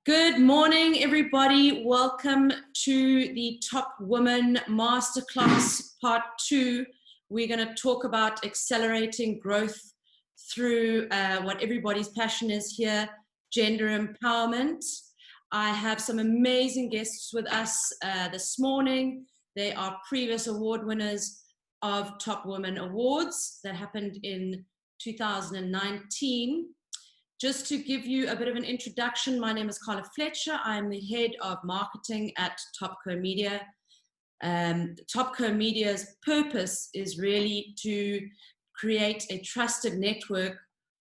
Good morning, everybody. Welcome to the Top Woman Masterclass Part 2. We're going to talk about accelerating growth through what everybody's passion is here, gender empowerment. I have some amazing guests with us this morning. They are previous award winners of Top Woman Awards that happened in 2019. Just to give you a bit of an introduction, my name is Karla Fletcher. I'm the head of marketing at Topco Media. Topco Media's purpose is really to create a trusted network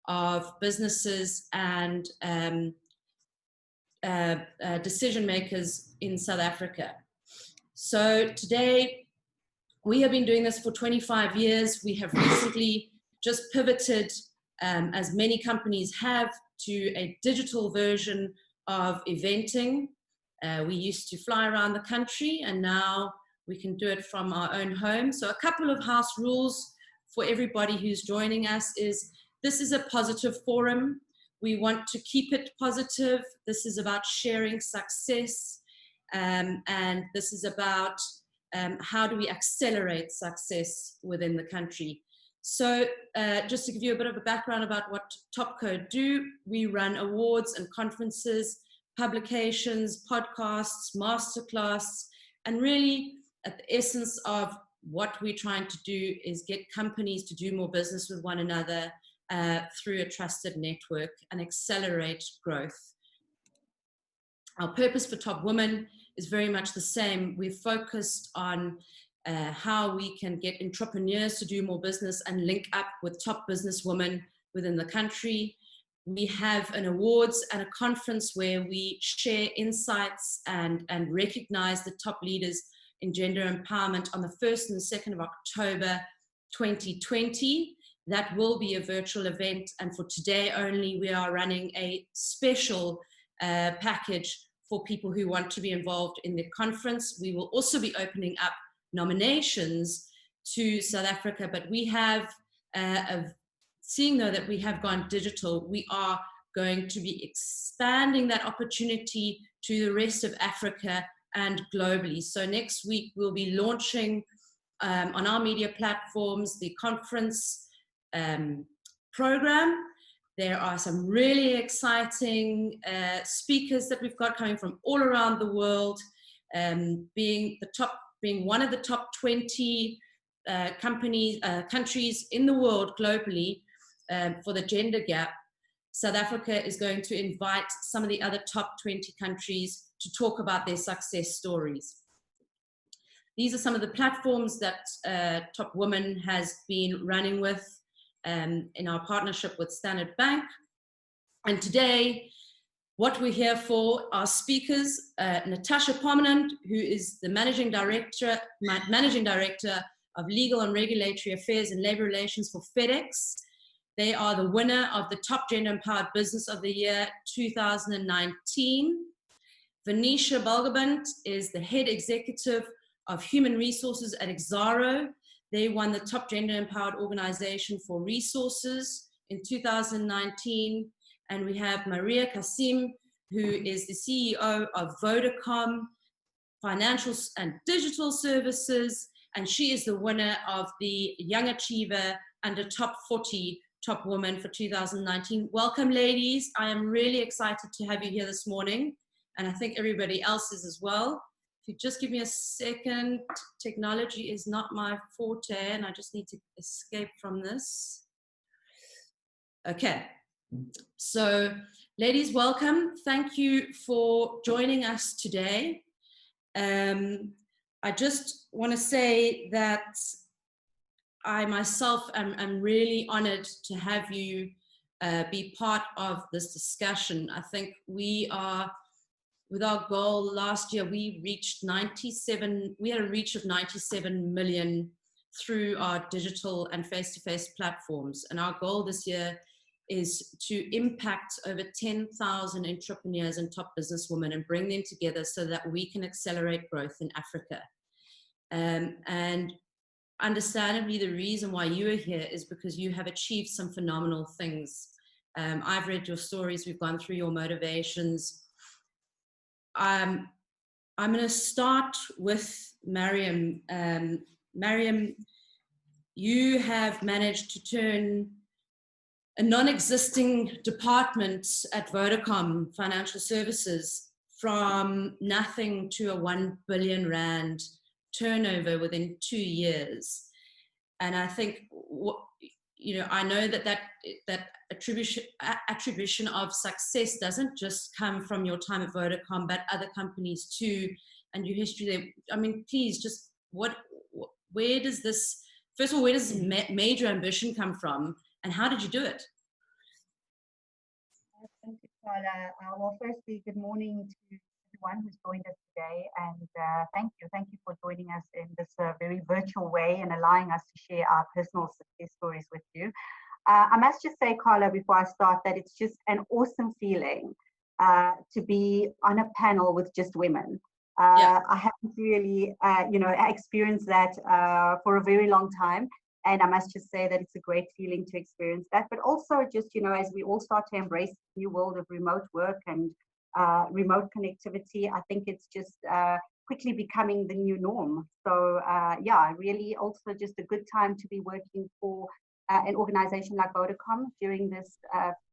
of businesses and decision makers in South Africa. So today, we have been doing this for 25 years. We have recently just pivoted, as many companies have, to a digital version of eventing. We used to fly around the country, and now we can do it from our own home. So a couple of house rules for everybody who's joining us is, this is a positive forum. We want to keep it positive. This is about sharing success, and this is about how do we accelerate success within the country. So just to give you a bit of a background about what Topco do, we run awards and conferences, publications, podcasts, masterclass, and really at the essence of what we're trying to do is get companies to do more business with one another through a trusted network and accelerate growth. Our purpose for Top Women is very much the same. We're focused on how we can get entrepreneurs to do more business and link up with top businesswomen within the country. We have an awards and a conference where we share insights and recognize the top leaders in gender empowerment on the 1st and 2nd of October 2020. That will be a virtual event, and for today only, we are running a special package for people who want to be involved in the conference. We will also be opening up nominations to South Africa, but we have, seeing though that we have gone digital, we are going to be expanding that opportunity to the rest of Africa and globally. So next week we'll be launching on our media platforms the conference program. There are some really exciting speakers that we've got coming from all around the world, being one of the top 20 countries in the world globally for the gender gap. South Africa is going to invite some of the other top 20 countries to talk about their success stories. These are some of the platforms that Top Woman has been running with in our partnership with Standard Bank. And today, what we're here for are speakers, Natasha, Parmanand, who is the Managing Director of Legal and Regulatory Affairs and Labor Relations for FedEx. They are the winner of the Top Gender Empowered Business of the Year 2019. Vanisha Balgobind is the Head Executive of Human Resources at Exaro. They won the Top Gender Empowered Organization for Resources in 2019. And we have Cassim, who is the CEO of Vodacom Financial and Digital Services, and she is the winner of the Young Achiever under Top 40 Top Woman for 2019. Welcome, ladies. I am really excited to have you here this morning, and I think everybody else is as well. If you just give me a second, technology is not my forte, and I just need to escape from this. Okay. So, ladies, welcome. Thank you for joining us today. I just want to say that I myself am really honored to have you be part of this discussion. I think we are, with our goal last year, we had a reach of 97 million through our digital and face-to-face platforms. And our goal this year is to impact over 10,000 entrepreneurs and top businesswomen and bring them together so that we can accelerate growth in Africa. And understandably, the reason why you are here is because you have achieved some phenomenal things. I've read your stories, we've gone through your motivations, I'm going to start with Mariam. Mariam, you have managed to turn a non-existing department at Vodacom Financial Services from nothing to a 1 billion rand turnover within 2 years. And I think, I know that attribution of success doesn't just come from your time at Vodacom, but other companies too, and your history there. I mean, please, just where does this, first of all, where does this major ambition come from, and how did you do it? Thank you, Karla. Well, firstly, good morning to everyone who's joined us today, and thank you for joining us in this very virtual way and allowing us to share our personal success stories with you. I must just say, Karla, before I start, that it's just an awesome feeling to be on a panel with just women. I haven't really, experienced that for a very long time. And I must just say that it's a great feeling to experience that. But also just, as we all start to embrace the new world of remote work and remote connectivity, I think it's just quickly becoming the new norm. So really also just a good time to be working for an organization like Vodacom during this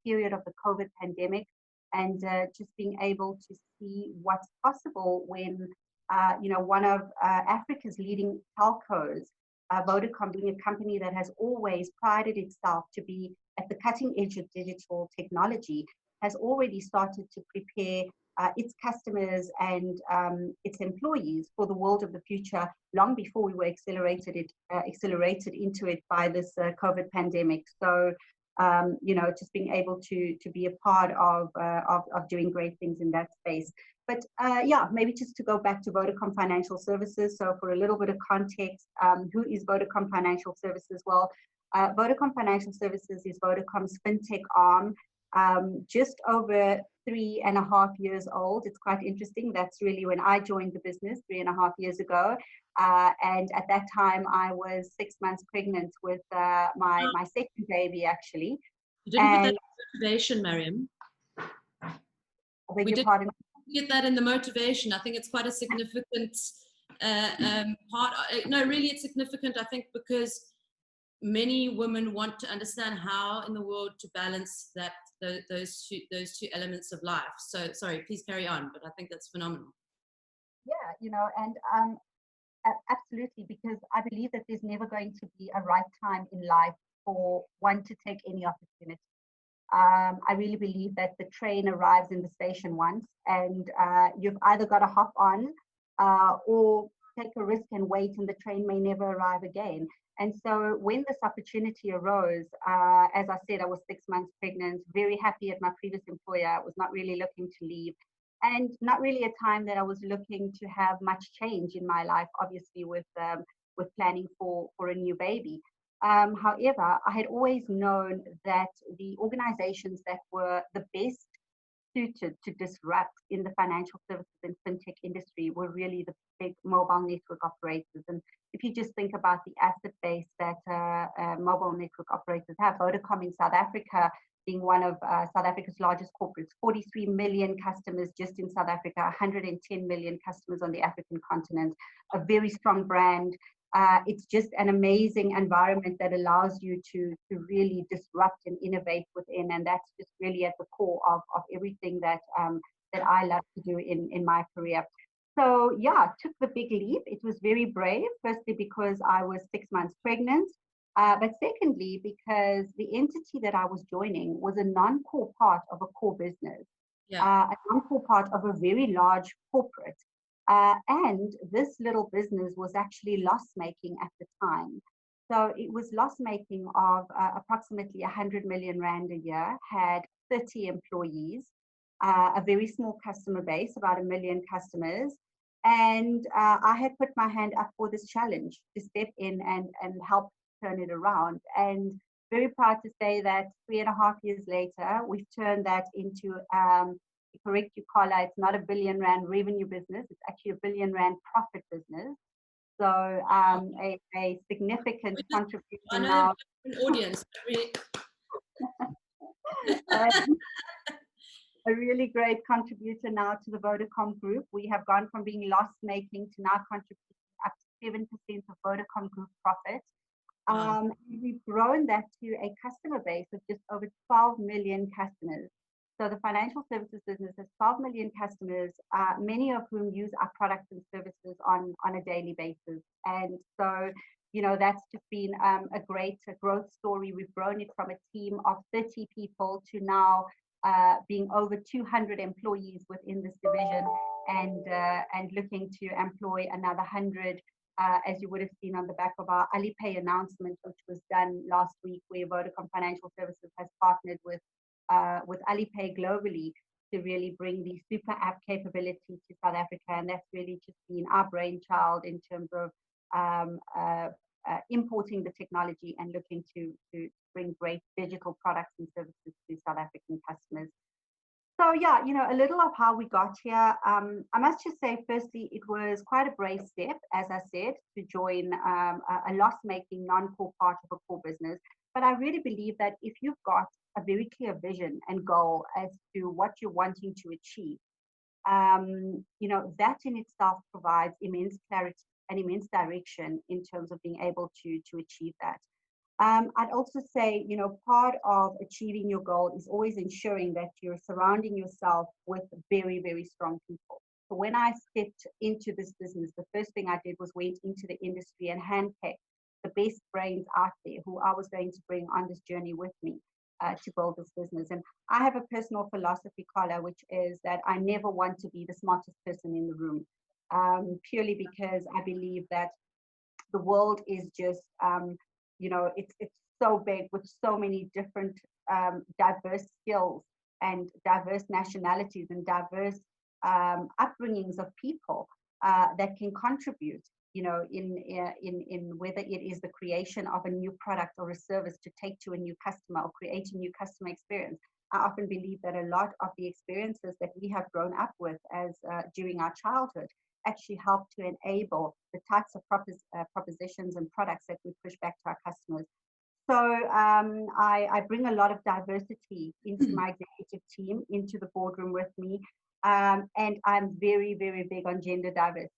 period of the COVID pandemic, and just being able to see what's possible when, one of Africa's leading telcos, Vodacom being a company that has always prided itself to be at the cutting edge of digital technology, has already started to prepare its customers and its employees for the world of the future long before we were accelerated into it by this COVID pandemic. So, just being able to be a part of doing great things in that space. But maybe just to go back to Vodacom Financial Services. So for a little bit of context, who is Vodacom Financial Services? Well, Vodacom Financial Services is Vodacom's fintech arm, just over 3.5 years old. It's quite interesting. That's really when I joined the business 3.5 years ago. And at that time, I was 6 months pregnant with my second baby, actually. You didn't put that in the motivation, Mariam. I beg your pardon? Get that in the motivation. I think it's quite a significant part. No, really, it's significant, I think, because many women want to understand how in the world to balance those two elements of life. So, sorry, please carry on, but I think that's phenomenal. Yeah, and absolutely, because I believe that there's never going to be a right time in life for one to take any opportunity. I really believe that the train arrives in the station once, and you've either got to hop on or take a risk and wait, and the train may never arrive again. And so when this opportunity arose, as I said, I was 6 months pregnant, very happy at my previous employer. I was not really looking to leave, and not really a time that I was looking to have much change in my life, obviously with planning for a new baby. However, I had always known that the organizations that were the best suited to disrupt in the financial services and fintech industry were really the big mobile network operators. And if you just think about the asset base that mobile network operators have, Vodacom in South Africa being one of South Africa's largest corporates, 43 million customers just in South Africa, 110 million customers on the African continent, a very strong brand. It's just an amazing environment that allows you to really disrupt and innovate within, and that's just really at the core of everything that I love to do in my career. So took the big leap. It was very brave, firstly because I was 6 months pregnant, but secondly because the entity that I was joining was a non-core part of a core business, a non-core part of a very large corporate. And this little business was actually loss-making at the time. So it was loss-making of approximately 100 million rand a year, had 30 employees, a very small customer base, about 1 million customers. And I had put my hand up for this challenge to step in and help turn it around. And very proud to say that 3.5 years later, we've turned that into correct you, Karla, it's not a 1 billion rand revenue business. It's actually a 1 billion rand profit business. So a significant contribution now. An audience. a really great contributor now to the Vodacom group. We have gone from being loss-making to now contributing up to 7% of Vodacom group profit. We've grown that to a customer base of just over 12 million customers. So the financial services business has 12 million customers, many of whom use our products and services on a daily basis. And so, that's just been a great growth story. We've grown it from a team of 30 people to now being over 200 employees within this division, and looking to employ another 100. As you would have seen on the back of our Alipay announcement, which was done last week, where Vodacom Financial Services has partnered with Alipay globally to really bring the super app capability to South Africa. And that's really just been our brainchild in terms of importing the technology and looking to bring great digital products and services to South African customers. So yeah, a little of how we got here. I must just say, firstly, it was quite a brave step, as I said, to join a loss-making, non-core part of a core business. But I really believe that if you've got a very clear vision and goal as to what you're wanting to achieve, that in itself provides immense clarity and immense direction in terms of being able to achieve that. I'd also say, part of achieving your goal is always ensuring that you're surrounding yourself with very, very strong people. So when I stepped into this business, the first thing I did was went into the industry and handpicked the best brains out there who I was going to bring on this journey with me to build this business. And I have a personal philosophy, Karla, which is that I never want to be the smartest person in the room, purely because I believe that the world is just it's so big with so many different diverse skills and diverse nationalities and diverse upbringings of people that can contribute, in whether it is the creation of a new product or a service to take to a new customer or create a new customer experience. I often believe that a lot of the experiences that we have grown up with as during our childhood actually help to enable the types of propositions and products that we push back to our customers. So I bring a lot of diversity into my executive team, into the boardroom with me, and I'm very, very big on gender diversity.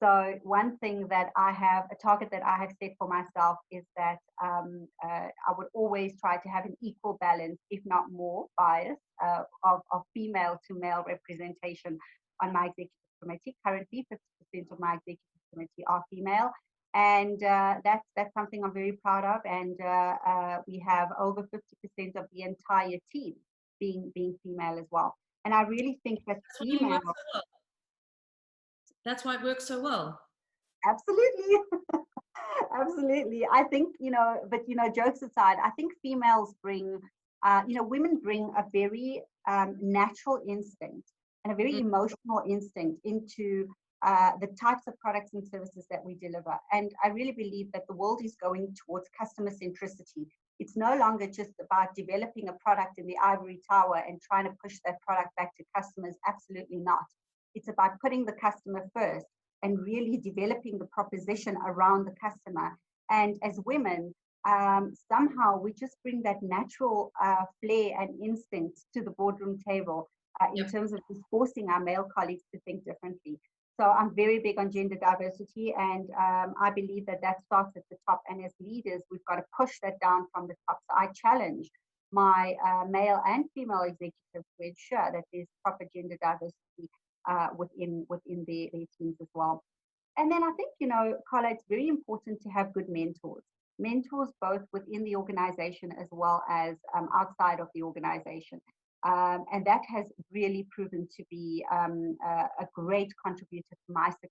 So one thing that a target that I have set for myself is that I would always try to have an equal balance, if not more bias, of female to male representation on my executive committee. Currently, 50% of my executive committee are female, and that's something I'm very proud of. And we have over 50% of the entire team being female as well. And I really think that female. That's why it works so well. Absolutely. Absolutely. I think, but, jokes aside, I think females bring, women bring a very natural instinct and a very emotional instinct into the types of products and services that we deliver. And I really believe that the world is going towards customer centricity. It's no longer just about developing a product in the ivory tower and trying to push that product back to customers. Absolutely not. It's about putting the customer first and really developing the proposition around the customer. And as women, somehow we just bring that natural flair and instinct to the boardroom table in terms of just forcing our male colleagues to think differently. So I'm very big on gender diversity, and I believe that starts at the top. And as leaders, we've got to push that down from the top. So I challenge my male and female executives to ensure that there's proper gender diversity within their teams as well. And then I think, Karla, it's very important to have good mentors both within the organization as well as outside of the organization. And that has really proven to be a great contributor to my success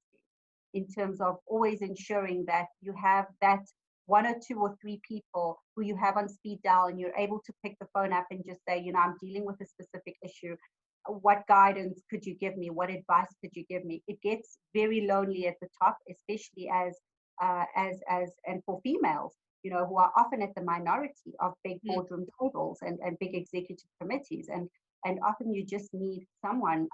in terms of always ensuring that you have that one or two or three people who you have on speed dial, and you're able to pick the phone up and just say, I'm dealing with a specific issue. What guidance could you give me? What advice could you give me? It gets very lonely at the top, especially as and for females, who are often at the minority of big boardroom tables and big executive committees. And often you just need someone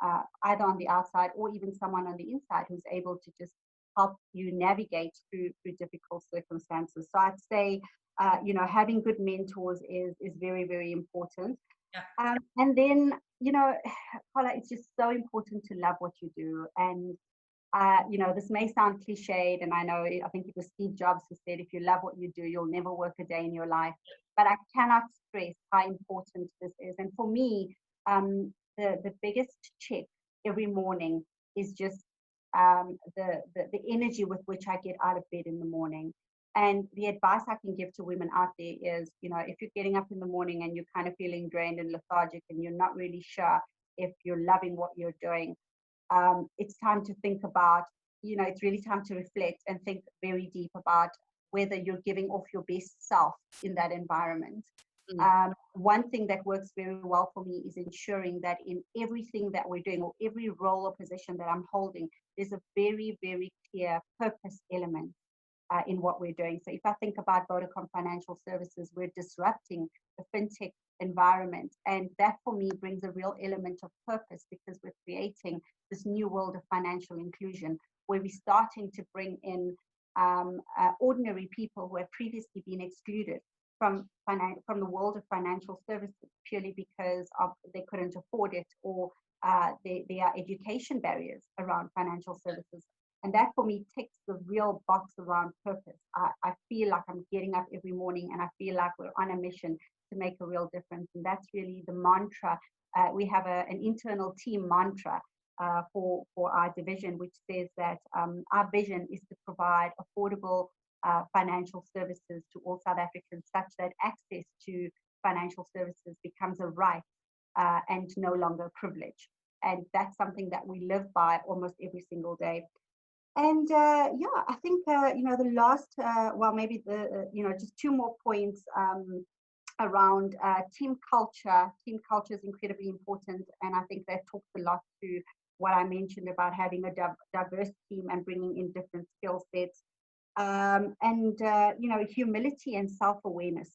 either on the outside or even someone on the inside who's able to just help you navigate through difficult circumstances. So I'd say, having good mentors is very, very important. And then, you know, Karla, it's just so important to love what you do. And you know, this may sound cliched, and I know, I think it was Steve Jobs who said, if you love what you do, you'll never work a day in your life. But I cannot stress how important this is. And for me, the biggest check every morning is just the energy with which I get out of bed in the morning. And the advice I can give to women out there is, you know, if you're getting up in the morning and you're kind of feeling drained and lethargic and you're not really sure if you're loving what you're doing, it's time to think about, you know, it's really time to reflect and think very deep about whether you're giving off your best self in that environment. One thing that works very well for me is ensuring that in everything that we're doing, or every role or position that I'm holding, there's a very, very clear purpose element in what we're doing. So if I think about Vodacom Financial Services, we're disrupting the fintech environment. And that for me brings a real element of purpose, because we're creating this new world of financial inclusion where we're starting to bring in ordinary people who have previously been excluded from the world of financial services purely because they couldn't afford it, or there are education barriers around financial services. And that for me ticks the real box around purpose. I feel like I'm getting up every morning and I feel like we're on a mission to make a real difference. And that's really the mantra. We have an internal team mantra for our division, which says that our vision is to provide affordable financial services to all South Africans, such that access to financial services becomes a right and no longer a privilege. And that's something that we live by almost every single day. And yeah, I think, you know, the last, well, maybe you know, just two more points around team culture. Team culture is incredibly important. And I think that talks a lot to what I mentioned about having a diverse team and bringing in different skill sets. And, you know, humility and self-awareness,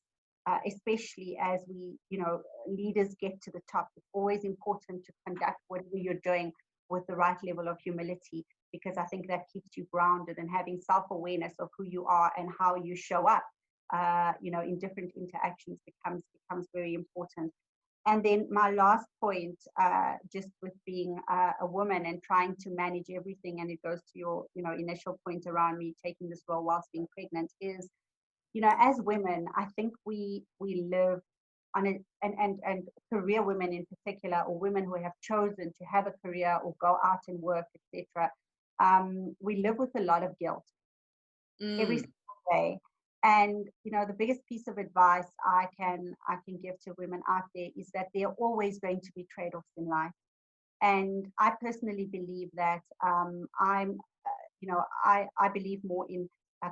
especially as we, you know, leaders get to the top. It's always important to conduct whatever you're doing with the right level of humility, because I think that keeps you grounded, and having self-awareness of who you are and how you show up, you know, in different interactions becomes very important. And then my last point, just with being a woman and trying to manage everything, and it goes to your, you know, initial point around me taking this role whilst being pregnant, is, you know, as women, I think we live on a, and career women in particular, or women who have chosen to have a career or go out and work, etc. We live with a lot of guilt every single day. And, you know, the biggest piece of advice I can give to women out there is that there are always going to be trade-offs in life. And I personally believe that you know, I believe more in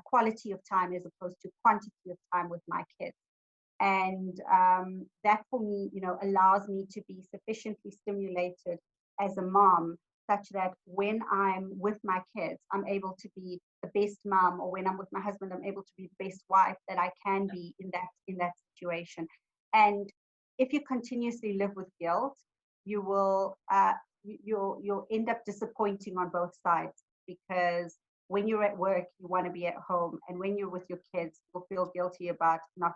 quality of time as opposed to quantity of time with my kids. And that for me, you know, allows me to be sufficiently stimulated as a mom, such that when I'm with my kids, I'm able to be the best mom, or when I'm with my husband, I'm able to be the best wife that I can be in that situation. And if you continuously live with guilt, you will you'll end up disappointing on both sides, because when you're at work, you want to be at home, and when you're with your kids, you'll feel guilty about not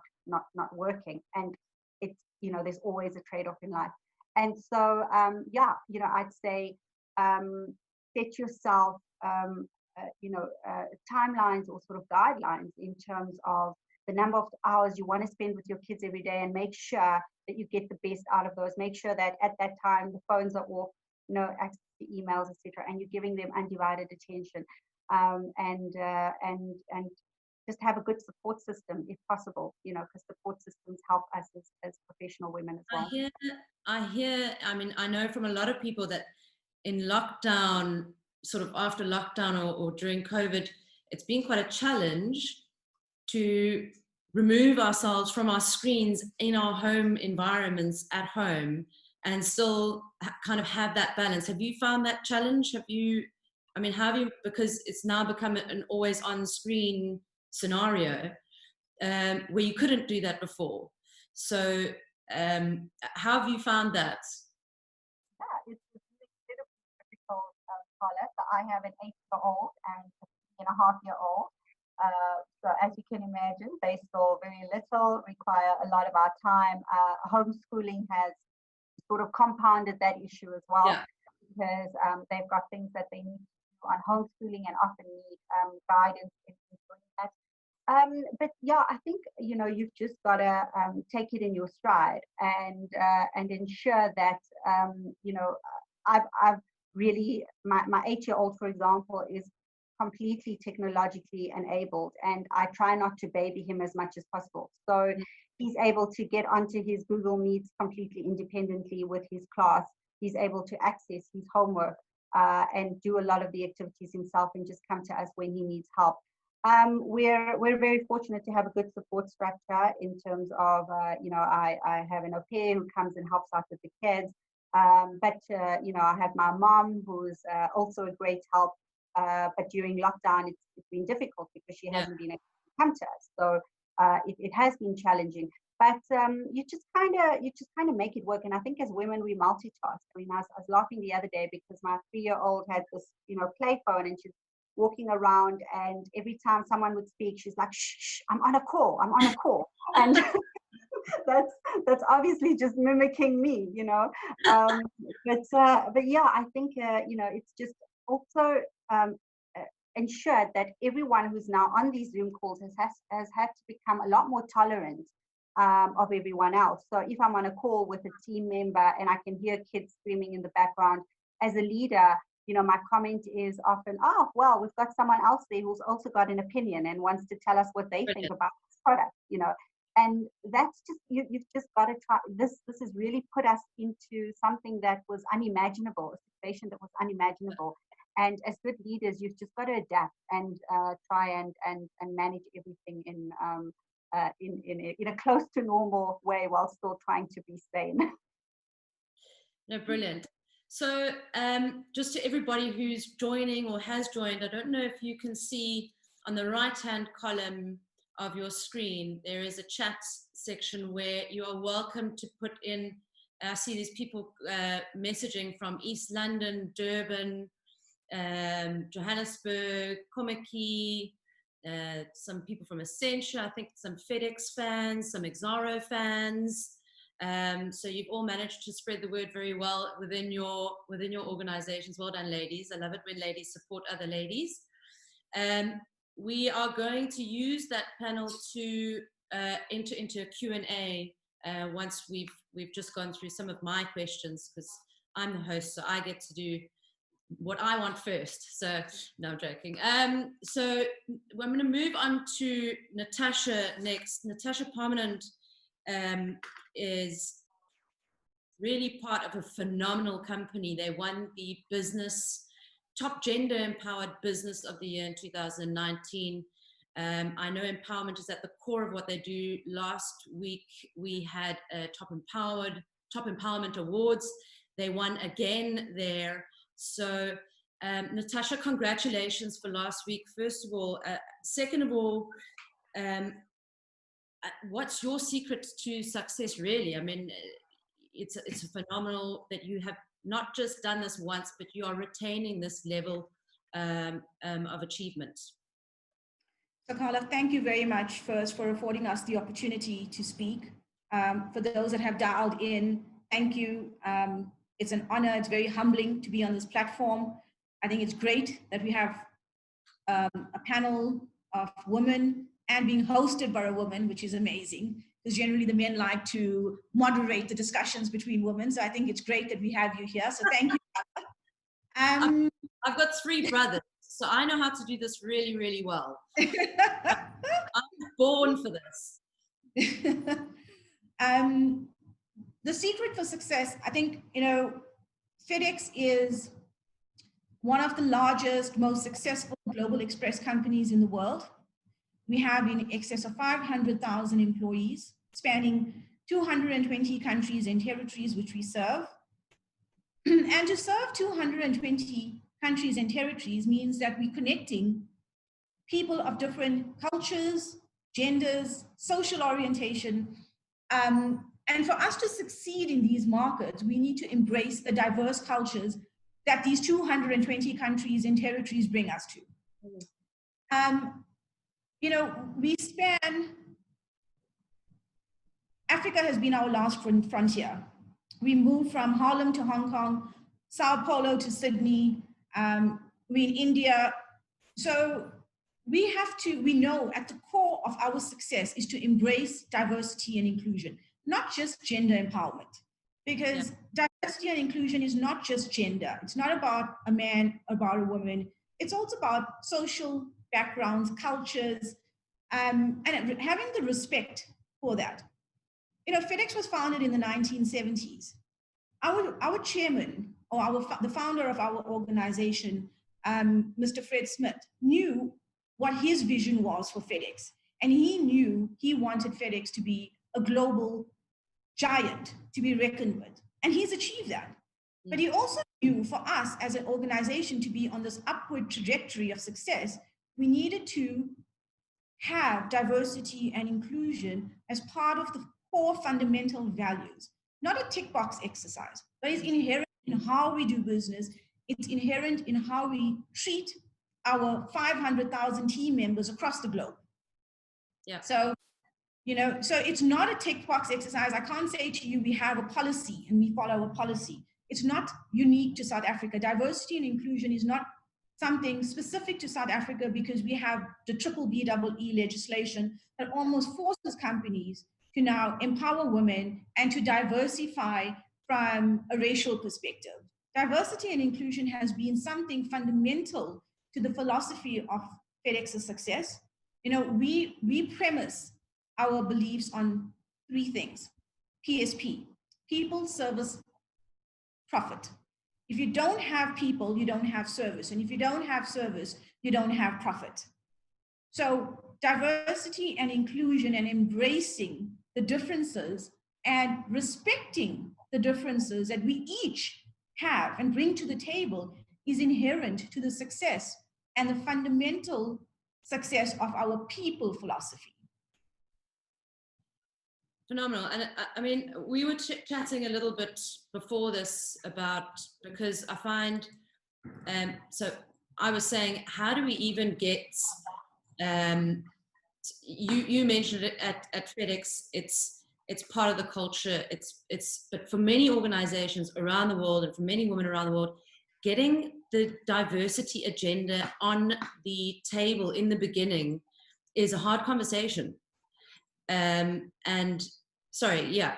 working. And it's, you know, there's always a trade-off in life. And so yeah, you know, I'd say set yourself you know, timelines or sort of guidelines in terms of the number of hours you want to spend with your kids every day, and make sure that you get the best out of those. Make sure that at that time the phones are off, no access to emails, etc., and you're giving them undivided attention. And just have a good support system if possible, you know, because support systems help us as professional women as well. I mean, I know from a lot of people that in lockdown, sort of after lockdown or during COVID, it's been quite a challenge to remove ourselves from our screens in our home environments at home and still kind of have that balance. Have you found that challenge? I mean, have you, because it's now become an always on screen scenario where you couldn't do that before. So how have you found that? Yeah, it's incredibly difficult, Karla. So I have an 8-year-old and a 3.5-year-old. So as you can imagine, they still very little, require a lot of our time. Homeschooling has sort of compounded that issue as well, Yeah. because they've got things that they need to do on homeschooling and often need guidance in doing that. But yeah, I think, you know, you've just got to take it in your stride and ensure that, you know, I've really, my 8-year-old, for example, is completely technologically enabled, and I try not to baby him as much as possible. So he's able to get onto his Google Meets completely independently with his class. He's able to access his homework and do a lot of the activities himself and just come to us when he needs help. We're very fortunate to have a good support structure in terms of, you know, I have an au pair who comes and helps out with the kids. But you know, I have my mom who's also a great help. But during lockdown, it's been difficult because she hasn't been able to come to us. So it has been challenging. But you just kind of make it work. And I think as women, we multitask. I mean, I was laughing the other day because my 3-year-old had this, you know, play phone, and she's walking around, and every time someone would speak, she's like, shh, shh, I'm on a call, and that's obviously just mimicking me, you know. But yeah, I think you know, it's just also ensured that everyone who's now on these Zoom calls has had to become a lot more tolerant of everyone else. So if I'm on a call with a team member and I can hear kids screaming in the background, as a leader, you know, my comment is often, oh, well, we've got someone else there who's also got an opinion and wants to tell us what they think about this product, you know. And that's just, you've just got to try. This has really put us into something that was unimaginable, a situation that was unimaginable. And as good leaders, you've just got to adapt and try and manage everything in a close to normal way while still trying to be sane. No, brilliant. So just to everybody who's joining or has joined, I don't know if you can see on the right-hand column of your screen, there is a chat section where you are welcome to put in, I see these people messaging from East London, Durban, Johannesburg, Komaki, some people from Essentia, I think some FedEx fans, some Exaro fans. So you've all managed to spread the word very well within your organizations. Well done, ladies. I love it when ladies support other ladies. We are going to use that panel to enter into a Q&A once we've just gone through some of my questions, because I'm the host, so I get to do what I want first. So no, I'm joking. So I'm going to move on to Natasha next. Natasha Parmanand is really part of a phenomenal company. They won the top gender empowered business of the year in 2019. I know empowerment is at the core of what they do. Last week we had a top empowerment awards. They won again there. So Natasha, congratulations for last week, first of all. Second of all, what's your secret to success, really? I mean, it's phenomenal that you have not just done this once, but you are retaining this level of achievement. So Karla, thank you very much first for affording us the opportunity to speak. For those that have dialed in, thank you. It's an honor, it's very humbling to be on this platform. I think it's great that we have a panel of women and being hosted by a woman, which is amazing, because generally the men like to moderate the discussions between women. So I think it's great that we have you here. So thank you. I've got 3 brothers, so I know how to do this really, really well. I'm born for this. The secret for success, I think, you know, FedEx is one of the largest, most successful global express companies in the world. We have in excess of 500,000 employees spanning 220 countries and territories which we serve. And to serve 220 countries and territories means that we're connecting people of different cultures, genders, social orientation. And for us to succeed in these markets, we need to embrace the diverse cultures that these 220 countries and territories bring us to. you know, Africa has been our last frontier. We moved from Harlem to Hong Kong, Sao Paulo to Sydney, we're in India. So we know at the core of our success is to embrace diversity and inclusion, not just gender empowerment. Because diversity and inclusion is not just gender. It's not about a man, about a woman. It's also about social backgrounds, cultures, and having the respect for that. You know, FedEx was founded in the 1970s. Our chairman, or the founder of our organization, Mr. Fred Smith, knew what his vision was for FedEx. And he knew he wanted FedEx to be a global giant, to be reckoned with. And he's achieved that. But he also knew for us as an organization to be on this upward trajectory of success, we needed to have diversity and inclusion as part of the core fundamental values, not a tick box exercise, but it's inherent in how we do business. It's inherent in how we treat our 500,000 team members across the globe. Yeah. So, you know, so it's not a tick box exercise. I can't say to you, we have a policy and we follow a policy. It's not unique to South Africa. Diversity and inclusion is not something specific to South Africa, because we have the BBBEE legislation that almost forces companies to now empower women and to diversify from a racial perspective. Diversity and inclusion has been something fundamental to the philosophy of FedEx's success. You know, we premise our beliefs on three things. PSP, people, service, profit. If you don't have people, you don't have service. And if you don't have service, you don't have profit. So diversity and inclusion and embracing the differences and respecting the differences that we each have and bring to the table is inherent to the success and the fundamental success of our people philosophy. Phenomenal. And I mean, we were chatting a little bit before this about, because I find, so I was saying, how do we even get, you mentioned it at FedEx, it's part of the culture. But for many organizations around the world and for many women around the world, getting the diversity agenda on the table in the beginning is a hard conversation. And sorry, yeah.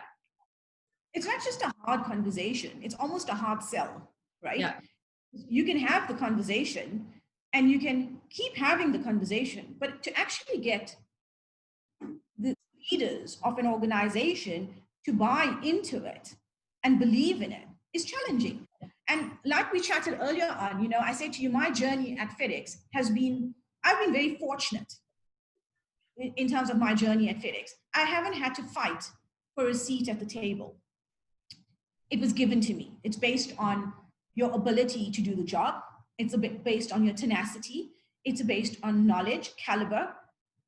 It's not just a hard conversation, it's almost a hard sell, right? Yeah. You can have the conversation and you can keep having the conversation, but to actually get the leaders of an organization to buy into it and believe in it is challenging. And like we chatted earlier on, you know, I said to you, my journey at FedEx has been, I've been very fortunate in terms of my journey at FedEx. I haven't had to fight for a seat at the table. It was given to me. It's based on your ability to do the job. It's a bit based on your tenacity. It's based on knowledge, caliber.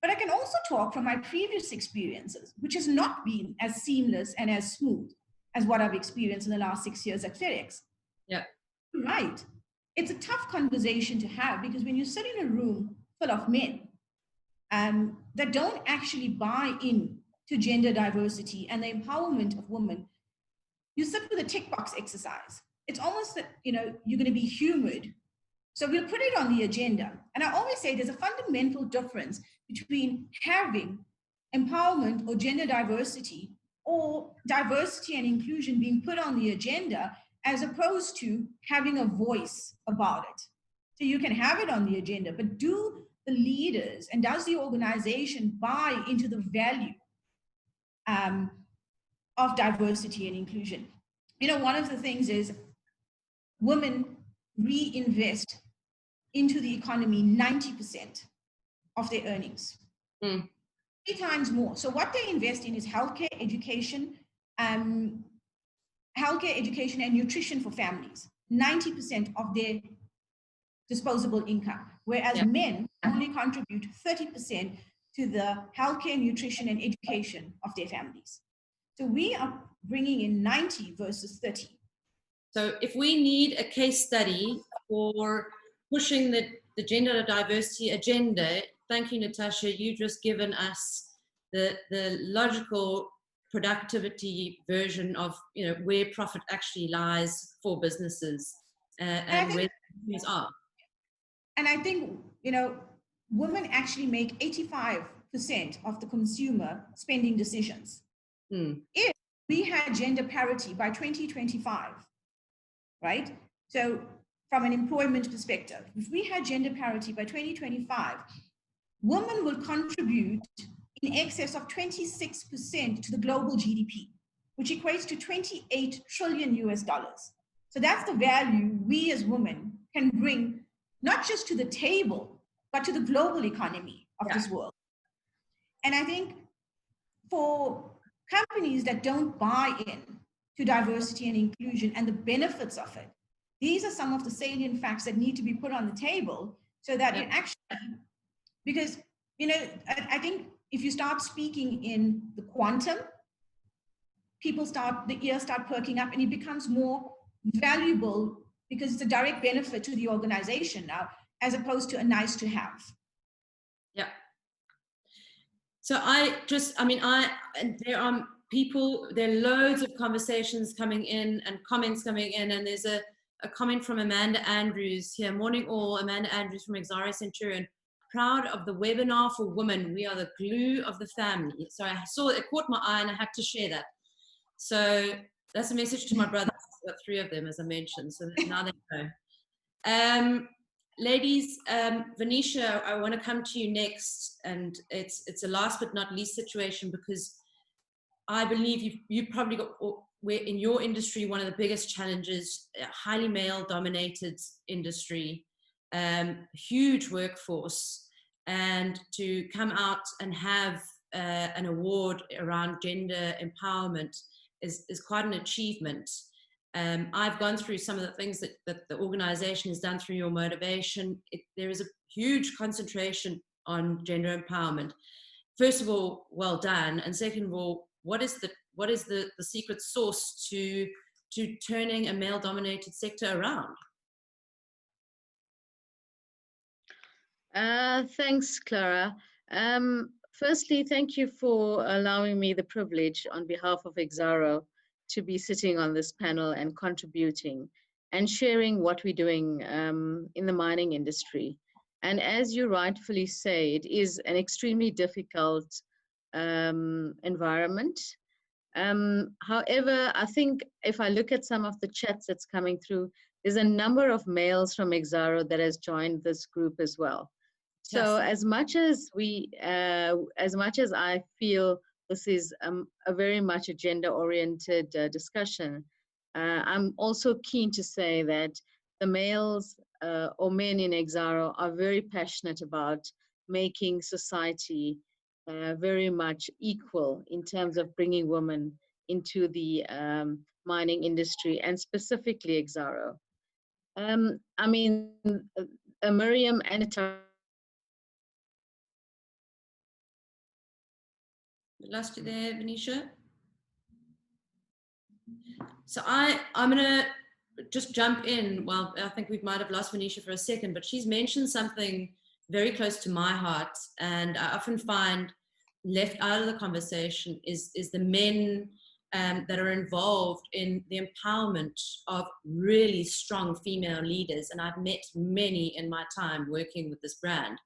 But I can also talk from my previous experiences, which has not been as seamless and as smooth as what I've experienced in the last 6 years at FedEx. Yeah. Right. It's a tough conversation to have, because when you sit in a room full of men that don't actually buy in to gender diversity and the empowerment of women, you sit with a tick box exercise. It's almost that, you know, you're going to be humored. So we'll put it on the agenda. And I always say there's a fundamental difference between having empowerment or gender diversity or diversity and inclusion being put on the agenda, as opposed to having a voice about it. So you can have it on the agenda, but do the leaders and does the organization buy into the value of diversity and inclusion? You know, one of the things is women reinvest into the economy 90% of their earnings. 3 times more. So what they invest in is healthcare, education, and nutrition for families. 90% of their disposable income, whereas men only contribute 30% to the healthcare, nutrition, and education of their families. So we are bringing in 90 versus 30. So if we need a case study for pushing the gender diversity agenda, thank you, Natasha. You've just given us the logical productivity version of, you know, where profit actually lies for businesses and where things are. And I think, you know, women actually make 85% of the consumer spending decisions. If we had gender parity by 2025, right? So from an employment perspective, if we had gender parity by 2025, women will contribute in excess of 26% to the global GDP, which equates to $28 trillion US. So that's the value we as women can bring, not just to the table, but to the global economy of this world. And I think for companies that don't buy in to diversity and inclusion and the benefits of it, these are some of the salient facts that need to be put on the table so that it actually, because, you know, I think if you start speaking in the quantum, the ears start perking up, and it becomes more valuable because it's a direct benefit to the organization now, as opposed to a nice to have. Yeah. So there are people, there are loads of conversations coming in and comments coming in, and there's a comment from Amanda Andrews here. Morning all, Amanda Andrews from Exara Centurion. Proud of the webinar for women. We are the glue of the family. So I saw it, caught my eye, and I had to share that. So that's a message to my brothers. I've got 3 of them, as I mentioned. So now they know. Ladies, Vanisha, I want to come to you next, and it's a last but not least situation, because I believe you probably got, where in your industry, one of the biggest challenges, a highly male-dominated industry, huge workforce, and to come out and have an award around gender empowerment is quite an achievement. I've gone through some of the things that the organization has done through your motivation. There is a huge concentration on gender empowerment. First of all, well done. And second of all, what is the secret sauce to turning a male-dominated sector around? Thanks, Clara. Firstly, thank you for allowing me the privilege on behalf of Exaro to be sitting on this panel and contributing and sharing what we're doing in the mining industry. And as you rightfully say, it is an extremely difficult environment. However, I think if I look at some of the chats that's coming through, there's a number of males from Exaro that has joined this group as well. So as much as I feel this is a very much a gender-oriented discussion, I'm also keen to say that the males or men in Exaro are very passionate about making society very much equal in terms of bringing women into the mining industry, and specifically Exaro. I mean, Mariam and Natasha. Lost you there, Vanisha. So I'm gonna just jump in. Well, I think we might have lost Vanisha for a second, but she's mentioned something very close to my heart, and I often find left out of the conversation is the men that are involved in the empowerment of really strong female leaders. And I've met many in my time working with this brand.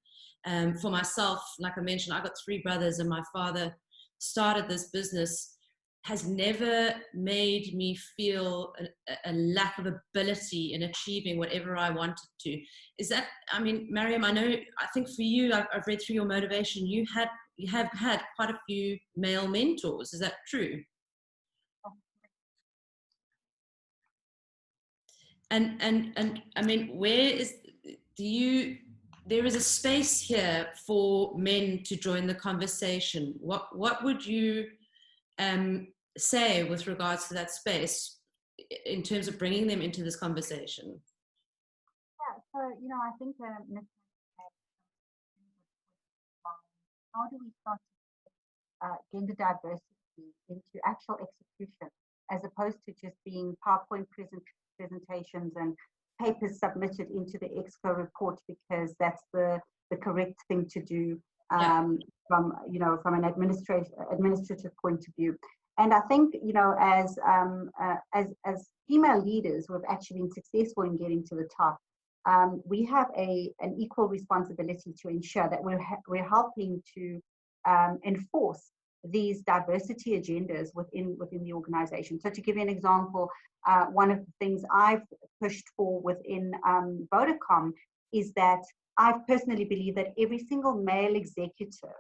For myself, like I mentioned, I got 3 brothers, and my father started this business, has never made me feel a lack of ability in achieving whatever I wanted to. Is that, I mean, Mariam, I think for you, I've read through your motivation, you have had quite a few male mentors. Is that true? And I mean, there is a space here for men to join the conversation. What would you say with regards to that space in terms of bringing them into this conversation? Yeah, so, you know, I think how do we start gender diversity into actual execution, as opposed to just being PowerPoint presentations and papers submitted into the Exco report, because that's the the correct thing to do Yeah. from an administrative point of view. And I think, as female leaders who have actually been successful in getting to the top, we have an equal responsibility to ensure that we're helping to enforce these diversity agendas within the organization. So to give you an example, one of the things I've pushed for within Vodacom is that I personally believe that every single male executive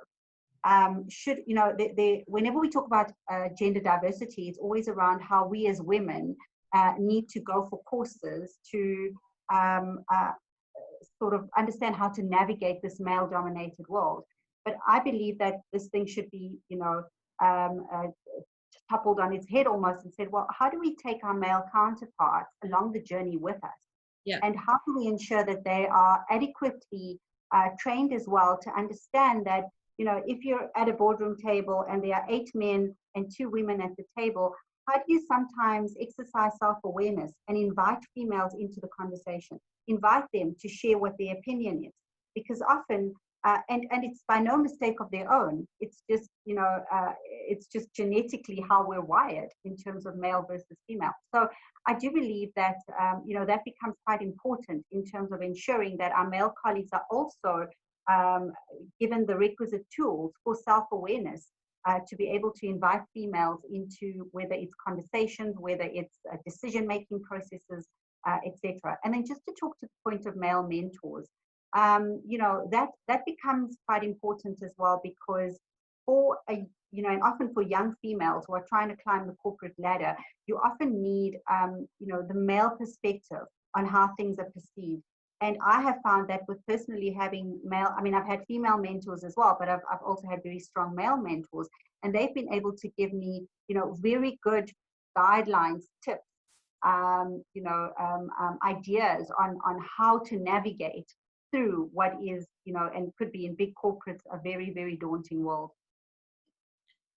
should, whenever we talk about gender diversity, it's always around how we as women need to go for courses to sort of understand how to navigate this male-dominated world. But I believe that this thing should be, toppled on its head almost and said, well, how do we take our male counterparts along the journey with us? Yeah. And how do we ensure that they are adequately trained as well to understand that, if you're at a boardroom table and there are 8 men and 2 women at the table, how do you sometimes exercise self-awareness and invite females into the conversation? Invite them to share what their opinion is, because often, and it's by no mistake of their own. It's just, it's just genetically how we're wired in terms of male versus female. So I do believe that, that becomes quite important in terms of ensuring that our male colleagues are also given the requisite tools for self-awareness to be able to invite females into whether it's conversations, whether it's decision-making processes, etc. And then just to talk to the point of male mentors, that becomes quite important as well, because for and often for young females who are trying to climb the corporate ladder, you often need, the male perspective on how things are perceived. And I have found that with personally having I've had female mentors as well, but I've also had very strong male mentors, and they've been able to give me, very good guidelines, tips, ideas on how to navigate through what is, and could be in big corporates, a very, very daunting world.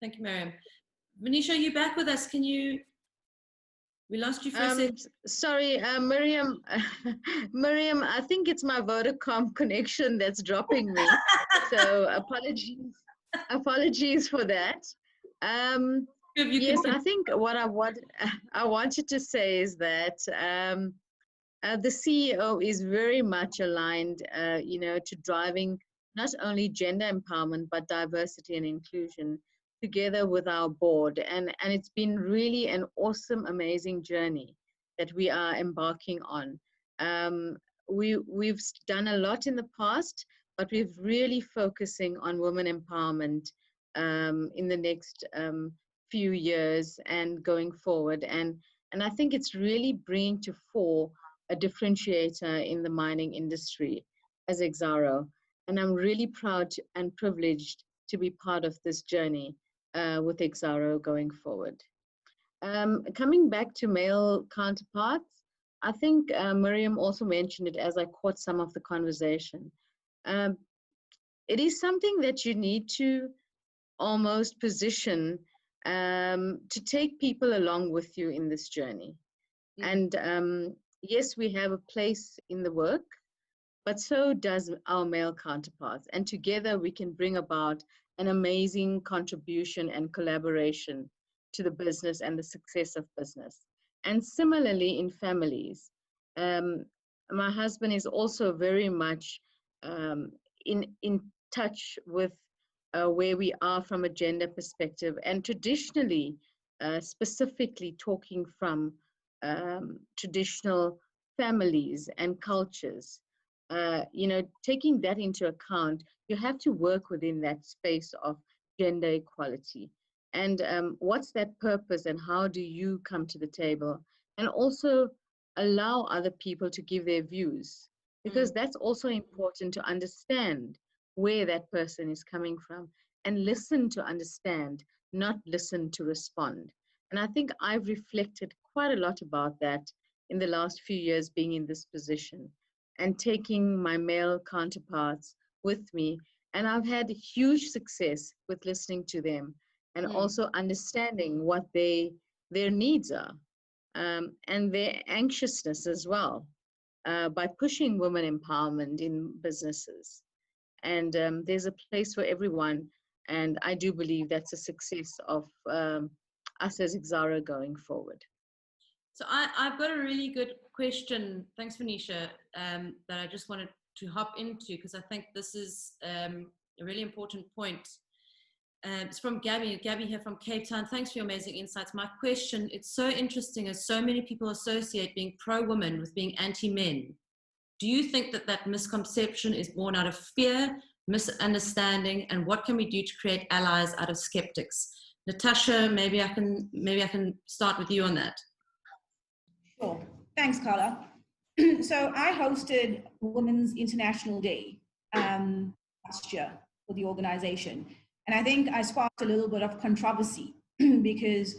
Thank you, Mariam. Vanisha, are you back with us? We lost you for a second. Sorry, Mariam. Mariam, I think it's my Vodacom connection that's dropping me. So apologies for that. Yes, I think what I wanted to say is that the CEO is very much aligned, to driving not only gender empowerment, but diversity and inclusion together with our board. And it's been really an awesome, amazing journey that we are embarking on. We've done a lot in the past, but we're really focusing on women empowerment in the next few years and going forward. And I think it's really bringing to fore a differentiator in the mining industry as Exxaro. And I'm really proud and privileged to be part of this journey with Exxaro going forward. Coming back to male counterparts, I think Mariam also mentioned it as I caught some of the conversation. It is something that you need to almost position to take people along with you in this journey. And yes, we have a place in the work, but so does our male counterparts. And together we can bring about an amazing contribution and collaboration to the business and the success of business. And similarly in families, my husband is also very much in touch with where we are from a gender perspective, and traditionally, specifically talking from traditional families and cultures. Taking that into account, you have to work within that space of gender equality. And what's that purpose, and how do you come to the table? And also allow other people to give their views, because that's also important to understand where that person is coming from, and listen to understand, not listen to respond. And I think I've reflected quite a lot about that in the last few years being in this position, and taking my male counterparts with me. And I've had huge success with listening to them and also understanding what their needs are, and their anxiousness as well, by pushing women empowerment in businesses. And there's a place for everyone. And I do believe that's a success of us as Exara going forward. So I've got a really good question. Thanks, Vanisha, that I just wanted to hop into, because I think this is a really important point. It's from Gabby here from Cape Town. Thanks for your amazing insights. My question, it's so interesting as so many people associate being pro-women with being anti-men. Do you think that that misconception is born out of fear, misunderstanding, and what can we do to create allies out of skeptics? Natasha, maybe I can start with you on that. Sure. Thanks, Karla. So I hosted Women's International Day last year for the organization. And I think I sparked a little bit of controversy because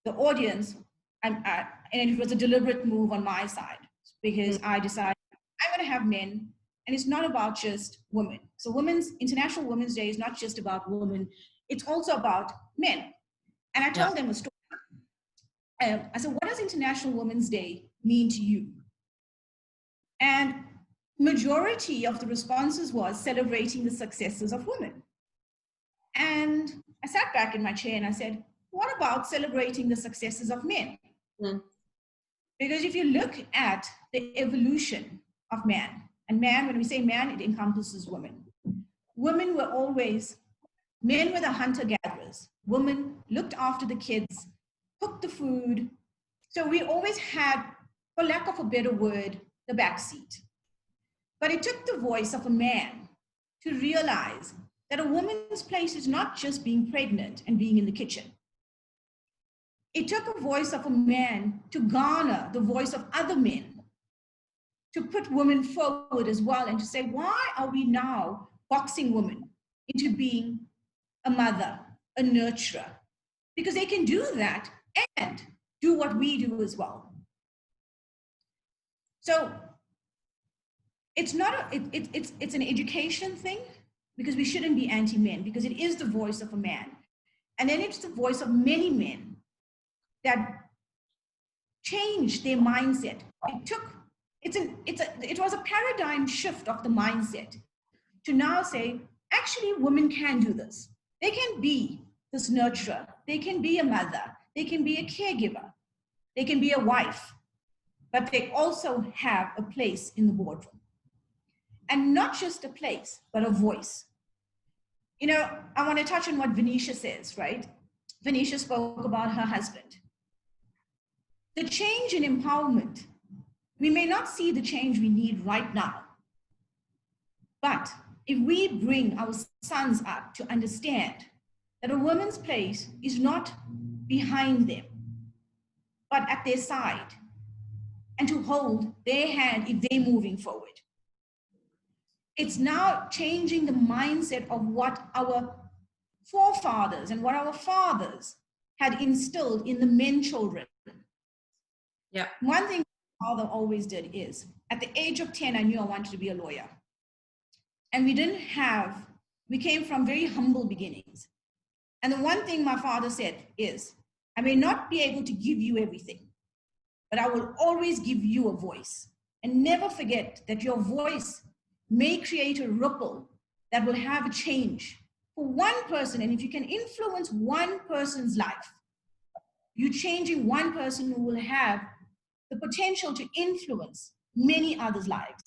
the audience, and it was a deliberate move on my side, because I decided I'm going to have men, and it's not about just women. So International Women's Day is not just about women, it's also about men. And I told them a story. I said, what does International Women's Day mean to you? And majority of the responses was celebrating the successes of women. And I sat back in my chair and I said, what about celebrating the successes of men? Because if you look at the evolution of man, and man, when we say man, it encompasses women. Women were always, men were the hunter-gatherers. Women looked after the kids, cooked the food. So we always had, for lack of a better word, the backseat. But it took the voice of a man to realize that a woman's place is not just being pregnant and being in the kitchen. It took a voice of a man to garner the voice of other men, to put women forward as well, and to say, why are we now boxing women into being a mother, a nurturer? Because they can do that and do what we do as well. So it's not it's an education thing, because we shouldn't be anti-men, because it is the voice of a man. And then it's the voice of many men that changed their mindset. It was a paradigm shift of the mindset to now say, actually, women can do this. They can be this nurturer. They can be a mother. They can be a caregiver. They can be a wife. But they also have a place in the boardroom. And not just a place, but a voice. You know, I want to touch on what Vanisha says, right? Vanisha spoke about her husband. The change in empowerment, we may not see the change we need right now. But if we bring our sons up to understand that a woman's place is not behind them, but at their side, and to hold their hand if they're moving forward. It's now changing the mindset of what our forefathers and what our fathers had instilled in the men children. Yeah. One thing my father always did is, at the age of 10, I knew I wanted to be a lawyer. And we came from very humble beginnings. And the one thing my father said is, I may not be able to give you everything, but I will always give you a voice. And never forget that your voice may create a ripple that will have a change for one person. And if you can influence one person's life, you're changing one person who will have the potential to influence many others' lives.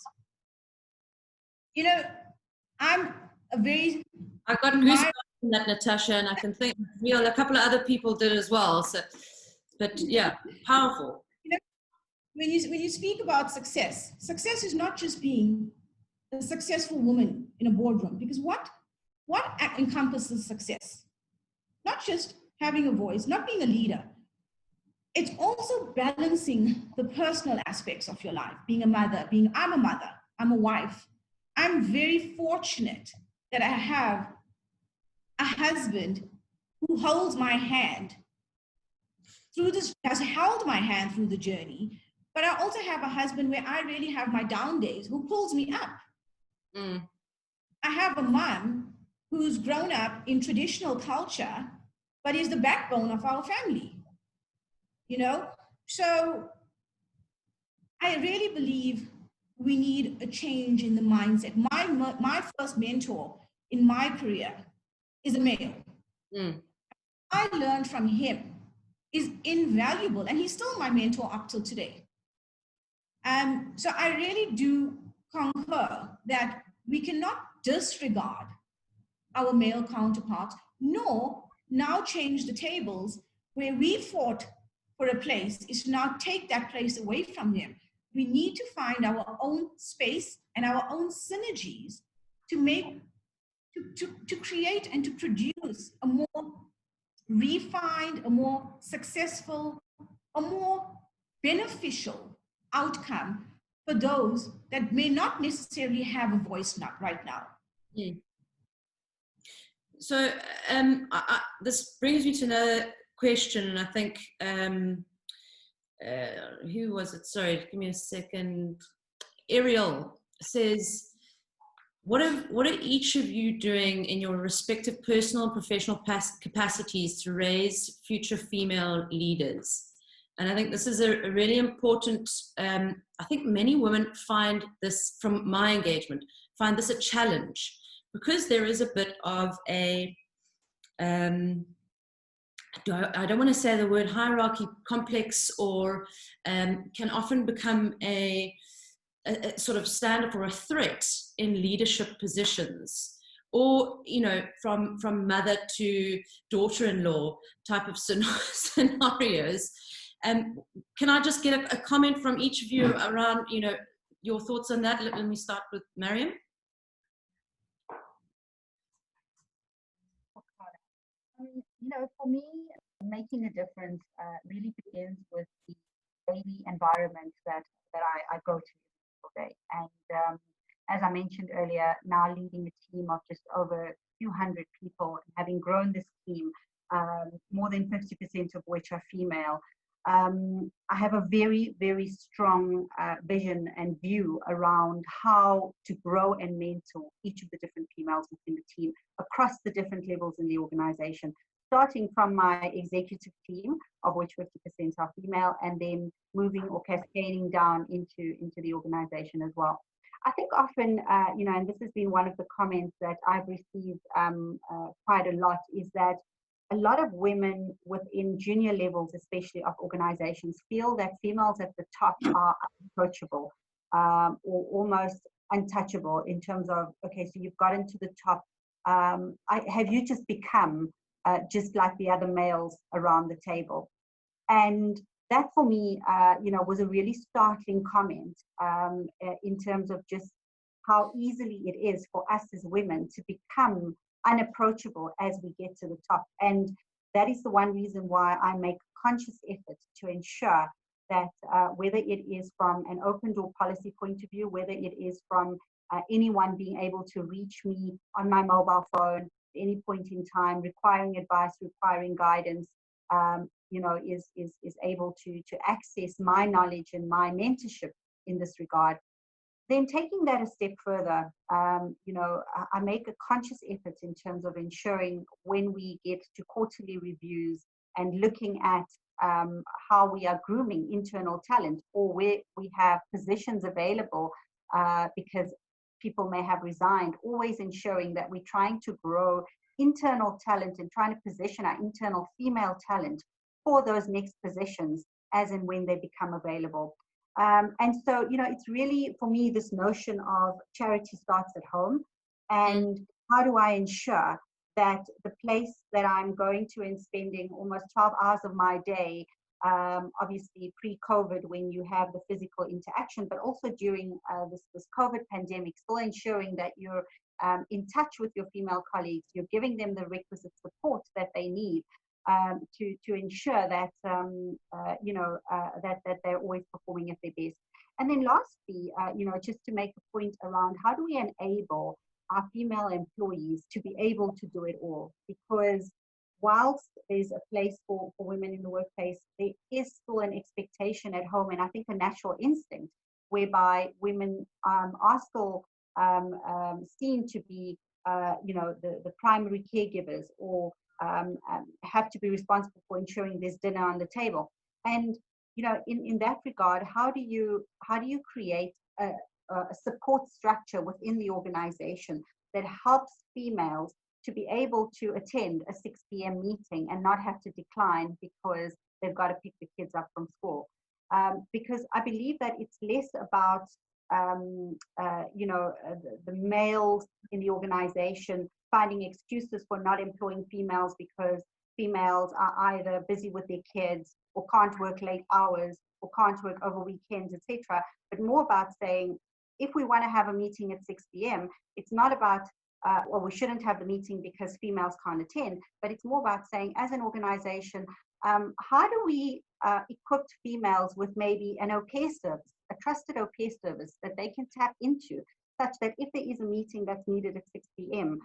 You know, I got goosebumps from that, Natasha, and I can think a couple of other people did as well. So, but yeah, powerful. You know, when you speak about success is not just being a successful woman in a boardroom, because what encompasses success? Not just having a voice, not being a leader. It's also balancing the personal aspects of your life, being a mother, I'm a mother, I'm a wife. I'm very fortunate that I have a husband who holds my hand through this, has held my hand through the journey, but I also have a husband where I really have my down days, who pulls me up. I have a mom who's grown up in traditional culture, but is the backbone of our family, you know? So I really believe we need a change in the mindset. My first mentor in my career is a male. Mm. I learned from him is invaluable, and he's still my mentor up till today. So I really do concur that we cannot disregard our male counterparts, nor now change the tables where we fought for a place is to now take that place away from them. We need to find our own space and our own synergies to make, to create and to produce a more refined, a more successful, a more beneficial outcome for those that may not necessarily have a voice not right now. Mm. So this brings me to another question, and I think, who was it? Sorry, give me a second. Ariel says, what are each of you doing in your respective personal and professional capacities to raise future female leaders? And I think this is a really important, I think many women find this, from my engagement, find this a challenge, because there is a bit of a, I don't want to say the word hierarchy complex, or can often become a sort of stand up or a threat in leadership positions, or, you know, from mother to daughter-in-law type of scenarios. Can I just get a comment from each of you around, you know, your thoughts on that? Let me start with Mariam. You know, for me, making a difference really begins with the daily environment that I go to every day. And as I mentioned earlier, now leading a team of just over a few hundred people, having grown this team, more than 50% of which are female, I have a very, very strong vision and view around how to grow and mentor each of the different females within the team across the different levels in the organization, starting from my executive team, of which 50% are female, and then moving or cascading down into the organization as well. I think often, you know, and this has been one of the comments that I've received quite a lot, is that a lot of women within junior levels, especially of organizations, feel that females at the top are unapproachable or almost untouchable in terms of, okay, so you've gotten to the top. Have you just become just like the other males around the table? And that for me, you know, was a really startling comment in terms of just how easily it is for us as women to become unapproachable as we get to the top. And that is the one reason why I make conscious efforts to ensure that whether it is from an open door policy point of view, whether it is from anyone being able to reach me on my mobile phone at any point in time, requiring advice, requiring guidance, you know, is able to access my knowledge and my mentorship in this regard. Then taking that a step further, you know, I make a conscious effort in terms of ensuring when we get to quarterly reviews and looking at how we are grooming internal talent, or where we have positions available because people may have resigned, always ensuring that we're trying to grow internal talent and trying to position our internal female talent for those next positions as and when they become available. And so, you know, it's really, for me, this notion of charity starts at home. And how do I ensure that the place that I'm going to and spending almost 12 hours of my day, obviously pre-COVID when you have the physical interaction, but also during this COVID pandemic, still ensuring that you're in touch with your female colleagues, you're giving them the requisite support that they need. To ensure that you know that they're always performing at their best. And then lastly, you know, just to make a point around how do we enable our female employees to be able to do it all? Because whilst there's a place for women in the workplace, there is still an expectation at home, and I think a natural instinct whereby women are still seen to be you know, the primary caregivers, or have to be responsible for ensuring there's dinner on the table. And you know, in that regard, how do you create a a support structure within the organization that helps females to be able to attend a 6 p.m. meeting and not have to decline because they've got to pick the kids up from school. Because I believe that it's less about the males in the organization finding excuses for not employing females because females are either busy with their kids or can't work late hours or can't work over weekends, etc. But more about saying, if we want to have a meeting at 6 p.m., it's not about, well, we shouldn't have the meeting because females can't attend, but it's more about saying, as an organization, how do we equip females with maybe an au pair service, a trusted au pair service that they can tap into, such that if there is a meeting that's needed at 6 p.m.,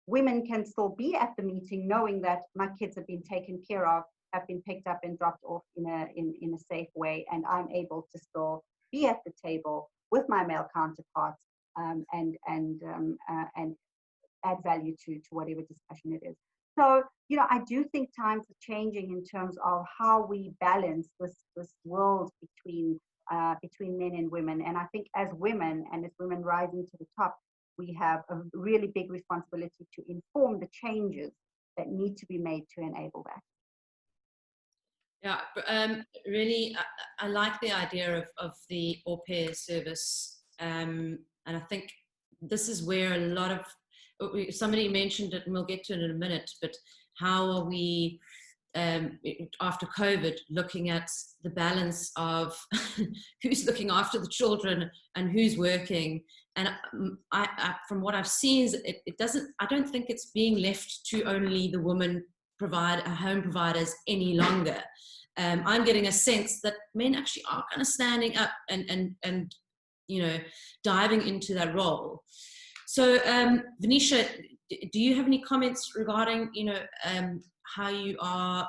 women can still be at the meeting knowing that my kids have been taken care of, have been picked up and dropped off in a safe way, and I'm able to still be at the table with my male counterparts and add value to whatever discussion it is. So, I do think times are changing in terms of how we balance this world between men and women. And I think as women and as women rising to the top, we have a really big responsibility to inform the changes that need to be made to enable that. Yeah, really, I like the idea of the au pair service. And I think this is where a lot of, somebody mentioned it, and we'll get to it in a minute, but how are we, after COVID, looking at the balance of who's looking after the children and who's working? And I from what I've seen, it doesn't, I don't think it's being left to only the women home providers any longer. I'm getting a sense that men actually are kind of standing up and diving into that role. So Vanisha, do you have any comments regarding how you are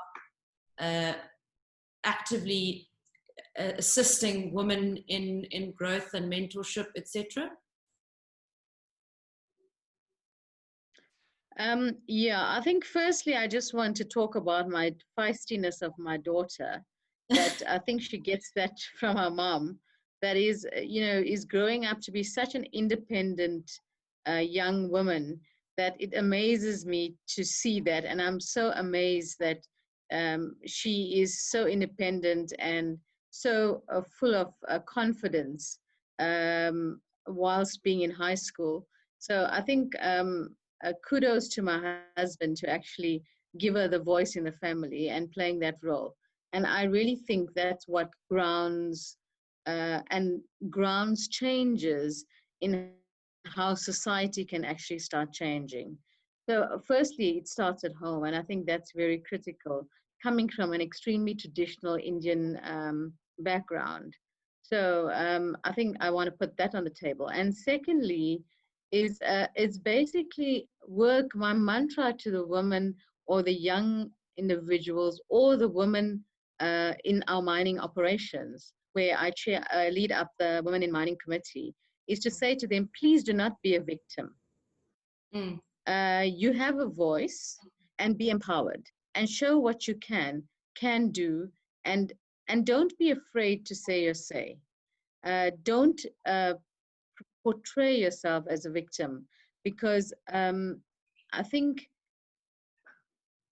actively assisting women in growth and mentorship, etc.? Yeah, I think firstly, I just want to talk about my feistiness of my daughter, that I think she gets that from her mom, that is growing up to be such an independent young woman, that it amazes me to see that. And I'm so amazed that she is so independent and so full of confidence whilst being in high school. So I think kudos to my husband to actually give her the voice in the family and playing that role. And I really think that's what grounds changes in how society can actually start changing. So firstly, it starts at home, and I think that's very critical, coming from an extremely traditional Indian background. So I think I want to put that on the table. And secondly, it's basically work. My mantra to the women or the young individuals or the women in our mining operations, where I lead up the Women in Mining Committee, is to say to them, please do not be a victim. You have a voice, and be empowered and show what you can do, and don't be afraid to say your say. Don't portray yourself as a victim, because I think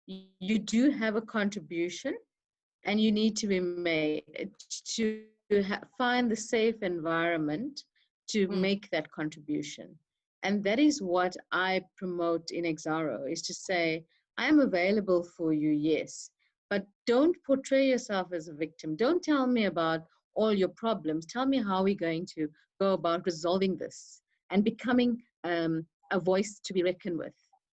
you do have a contribution, and you need to be made to find the safe environment to make that contribution. And that is what I promote in Exaro, is to say, I am available for you, yes, but don't portray yourself as a victim. Don't tell me about all your problems. Tell me how we're going to go about resolving this and becoming a voice to be reckoned with,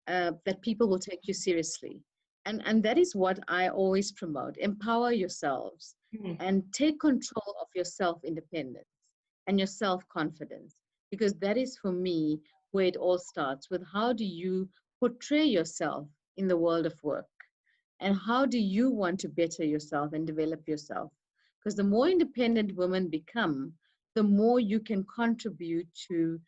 that people will take you seriously. And that is what I always promote. Empower yourselves and take control of your self-independence and your self-confidence, because that is, for me, where it all starts with. How do you portray yourself in the world of work? And how do you want to better yourself and develop yourself? Because the more independent women become, the more you can contribute to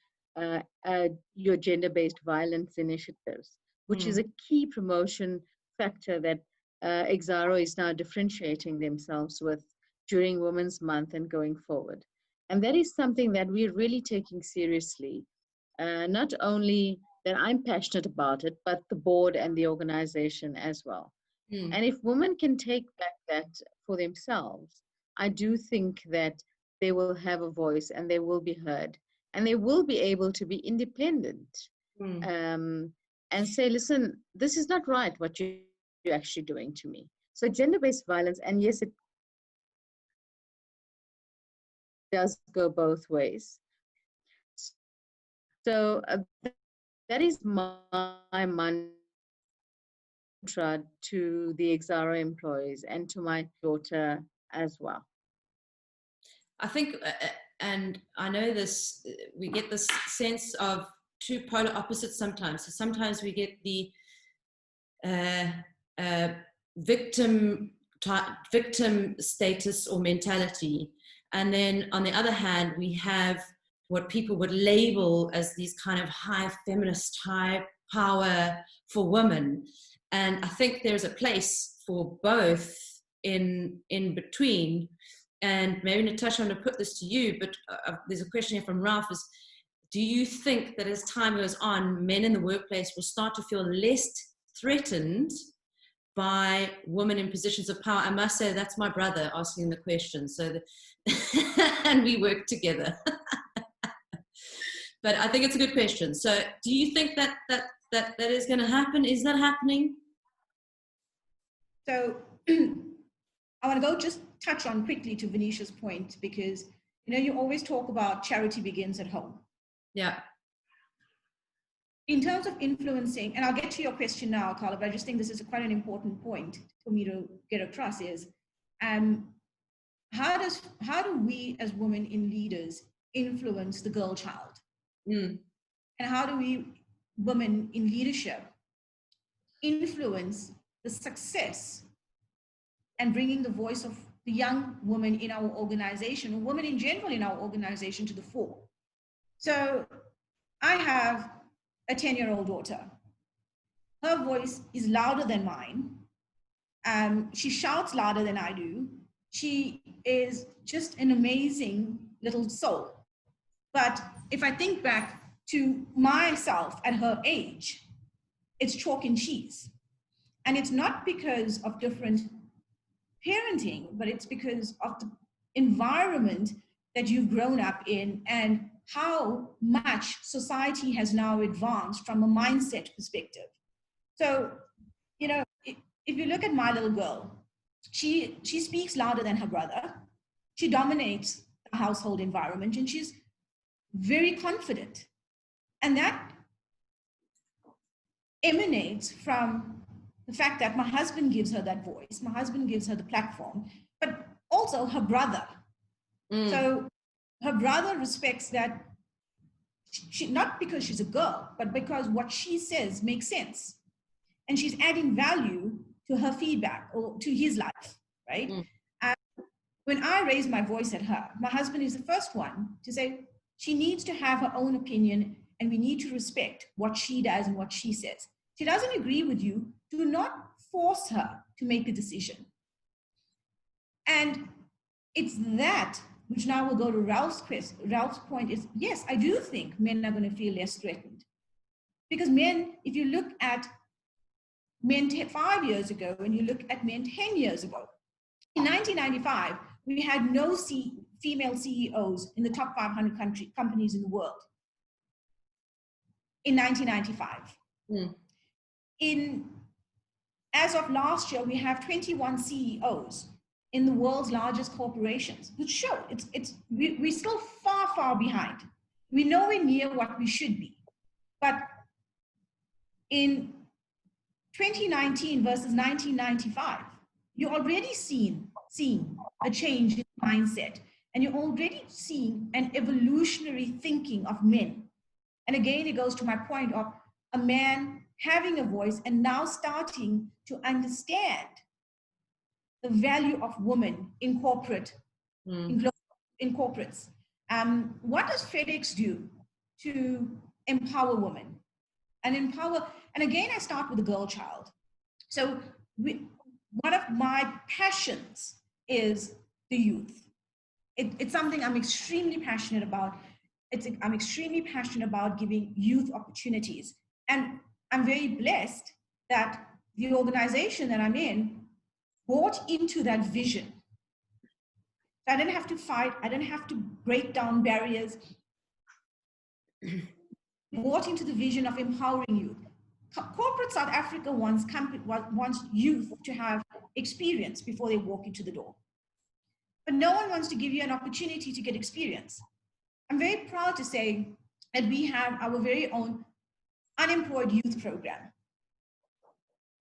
your gender-based violence initiatives, which is a key promotion factor that Exaro is now differentiating themselves with during Women's Month and going forward. And that is something that we're really taking seriously. Not only that I'm passionate about it, but the board and the organization as well. And if women can take back that for themselves, I do think that they will have a voice and they will be heard and they will be able to be independent and say, listen, this is not right what you're actually doing to me. So gender-based violence, and yes, it does go both ways. So that is my mantra to the Exaro employees and to my daughter as well. I think, and I know this, we get this sense of two polar opposites sometimes. So sometimes we get the victim status or mentality. And then on the other hand, we have what people would label as these kind of high feminist, high power for women. And I think there's a place for both in between. And maybe Natasha, I'm going to put this to you, but there's a question here from Ralph is, do you think that as time goes on, men in the workplace will start to feel less threatened by women in positions of power? I must say that's my brother asking the question. So, and we work together. But I think it's a good question. So do you think that is going to happen? Is that happening? So I want to go just touch on quickly to Vanisha's point, because, you know, you always talk about charity begins at home. Yeah. In terms of influencing, and I'll get to your question now, Karla, but I just think this is quite an important point for me to get across is, how do we as women in leaders influence the girl child? And how do we, women in leadership, influence the success and bringing the voice of the young woman in our organization, or women in general in our organization, to the fore? So I have a 10-year-old daughter. Her voice is louder than mine. She shouts louder than I do. She is just an amazing little soul. But if I think back to myself at her age, it's chalk and cheese. And it's not because of different parenting, but it's because of the environment that you've grown up in and how much society has now advanced from a mindset perspective. So, you know, if you look at my little girl, she speaks louder than her brother. She dominates the household environment and she's very confident. And that emanates from the fact that my husband gives her that voice. My husband gives her the platform, but also her brother. So her brother respects that, she, not because she's a girl, but because what she says makes sense. And she's adding value to her feedback or to his life, right? And when I raise my voice at her, my husband is the first one to say, she needs to have her own opinion and we need to respect what she does and what she says. She doesn't agree with you, do not force her to make a decision. And it's that which now will go to Ralph's point is, yes, I do think men are going to feel less threatened. Because men, if you look at men 5 years ago and you look at men 10 years ago, in 1995, we had no female CEOs in the top 500 companies in the world. In 1995. As of last year, we have 21 CEOs in the world's largest corporations, which show we're still far, far behind. We're nowhere near what we should be. But in 2019 versus 1995, you're already seeing a change in mindset, and you're already seeing an evolutionary thinking of men. And again, it goes to my point of a man having a voice and now starting to understand the value of women in corporate, in corporates. What does FedEx do to empower women? And again, I start with the girl child. So one of my passions is the youth. it's something I'm extremely passionate about. I'm extremely passionate about giving youth opportunities. And I'm very blessed that the organization that I'm in bought into that vision. So I didn't have to fight. I didn't have to break down barriers. Bought into the vision of empowering youth. Corporate South Africa wants youth to have experience before they walk into the door. But no one wants to give you an opportunity to get experience. I'm very proud to say that we have our very own unemployed youth program.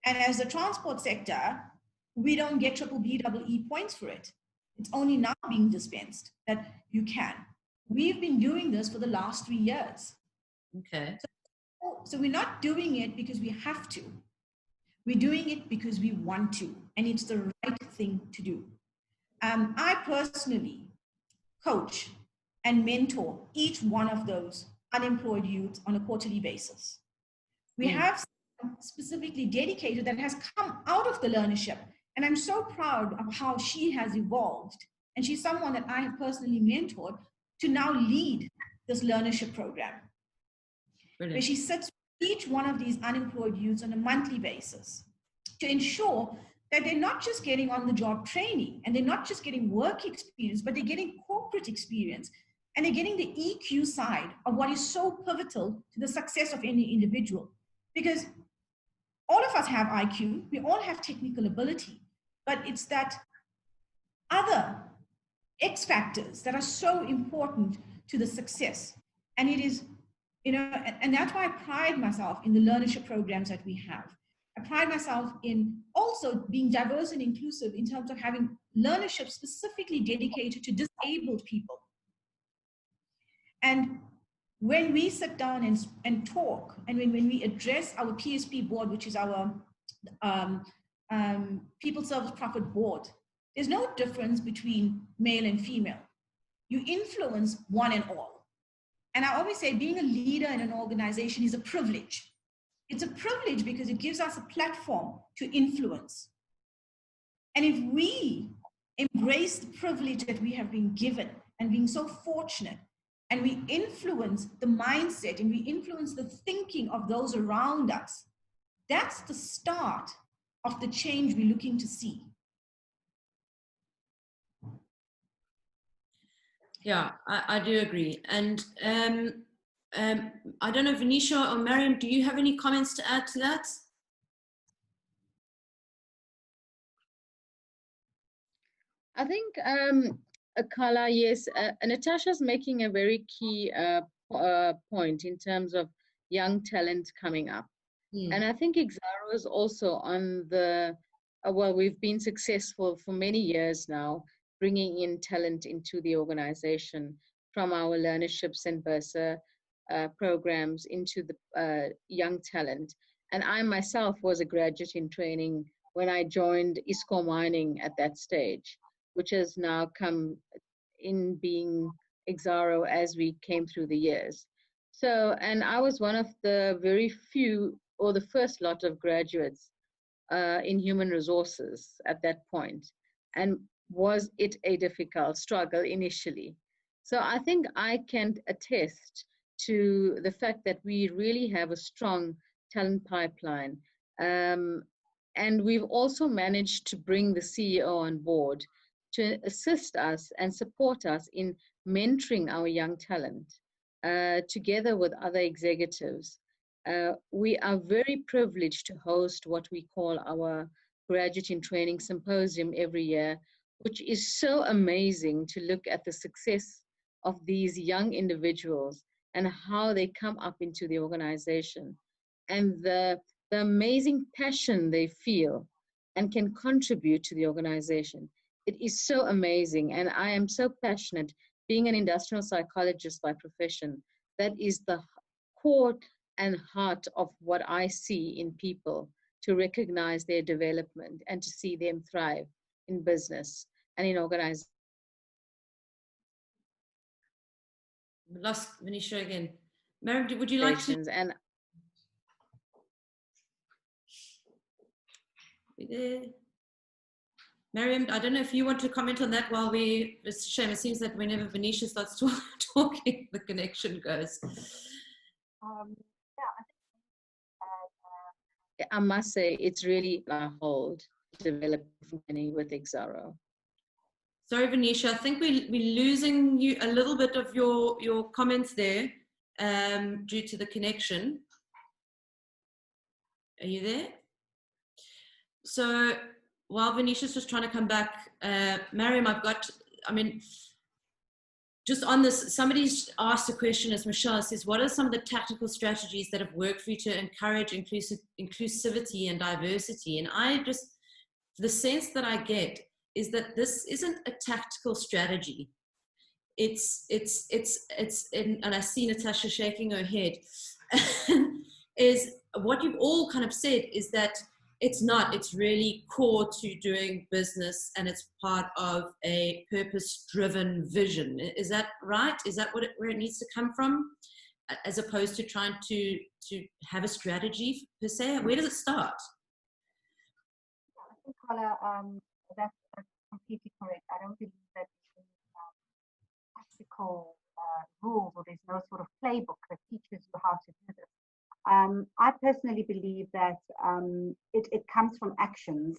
And as the transport sector, we don't get BBBEE points for it. It's only now being dispensed that you can. We've been doing this for the last 3 years. Okay. So we're not doing it because we have to. We're doing it because we want to, and it's the right thing to do. I personally coach and mentor each one of those unemployed youth on a quarterly basis. We have someone specifically dedicated that has come out of the learnership, and I'm so proud of how she has evolved. And she's someone that I have personally mentored to now lead this learnership program. Brilliant. Where she sits with each one of these unemployed youths on a monthly basis to ensure that they're not just getting on-the-job training and they're not just getting work experience, but they're getting corporate experience and they're getting the EQ side of what is so pivotal to the success of any individual. Because all of us have IQ, we all have technical ability, but it's that other X factors that are so important to the success. And it is, you know, and that's why I pride myself in the learnership programs that we have. I pride myself in also being diverse and inclusive in terms of having learnership specifically dedicated to disabled people. And when we sit down and talk, and when we address our PSP board, which is our People Service Profit Board, there's no difference between male and female. You influence one and all. And I always say being a leader in an organization is a privilege. It's a privilege because it gives us a platform to influence. And if we embrace the privilege that we have been given and being so fortunate, and we influence the mindset and we influence the thinking of those around us, that's the start of the change we're looking to see. Yeah, I do agree. And I don't know, Vanisha or Mariam, do you have any comments to add to that? I think, Karla, yes, Natasha's making a very key point in terms of young talent coming up. And I think Exaro is also on the, well, we've been successful for many years now, bringing in talent into the organization from our learnerships and Bursa programs into the young talent. And I myself was a graduate in training when I joined ISCO Mining at that stage, which has now come in being Exaro as we came through the years. So, and I was one of the very few, or the first lot of graduates in human resources at that point. And was it a difficult struggle initially? So I think I can attest to the fact that we really have a strong talent pipeline. And we've also managed to bring the CEO on board to assist us and support us in mentoring our young talent together with other executives. We are very privileged to host what we call our Graduate in Training Symposium every year, which is so amazing to look at the success of these young individuals and how they come up into the organization and the amazing passion they feel and can contribute to the organization. It is so amazing, and I am so passionate, being an industrial psychologist by profession. That is the core and heart of what I see in people, to recognize their development and to see them thrive in business and in organizations. Lost Vanisha again. Mariam, would you like to? And there? Mariam, I don't know if you want to comment on that while it's a shame. It seems that whenever Vanisha starts talking, the connection goes. I must say, it's really on hold, developing with Exaro. Sorry, Vanisha, I think we're losing you a little bit of your comments there due to the connection. Are you there? So while Vanisha's just trying to come back, Mariam, just on this, somebody's asked a question, as Michelle says, what are some of the tactical strategies that have worked for you to encourage inclusivity and diversity? And the sense that I get is that this isn't a tactical strategy. And I see Natasha shaking her head, is what you've all kind of said is that it's really core to doing business, and it's part of a purpose-driven vision. Is that right? Is that where it needs to come from, as opposed to trying to have a strategy per se? Where does it start? I think, Karla, that's completely correct. I don't believe that there's tactical rules, or there's no sort of playbook that teaches you how to do this. I personally believe that it comes from actions,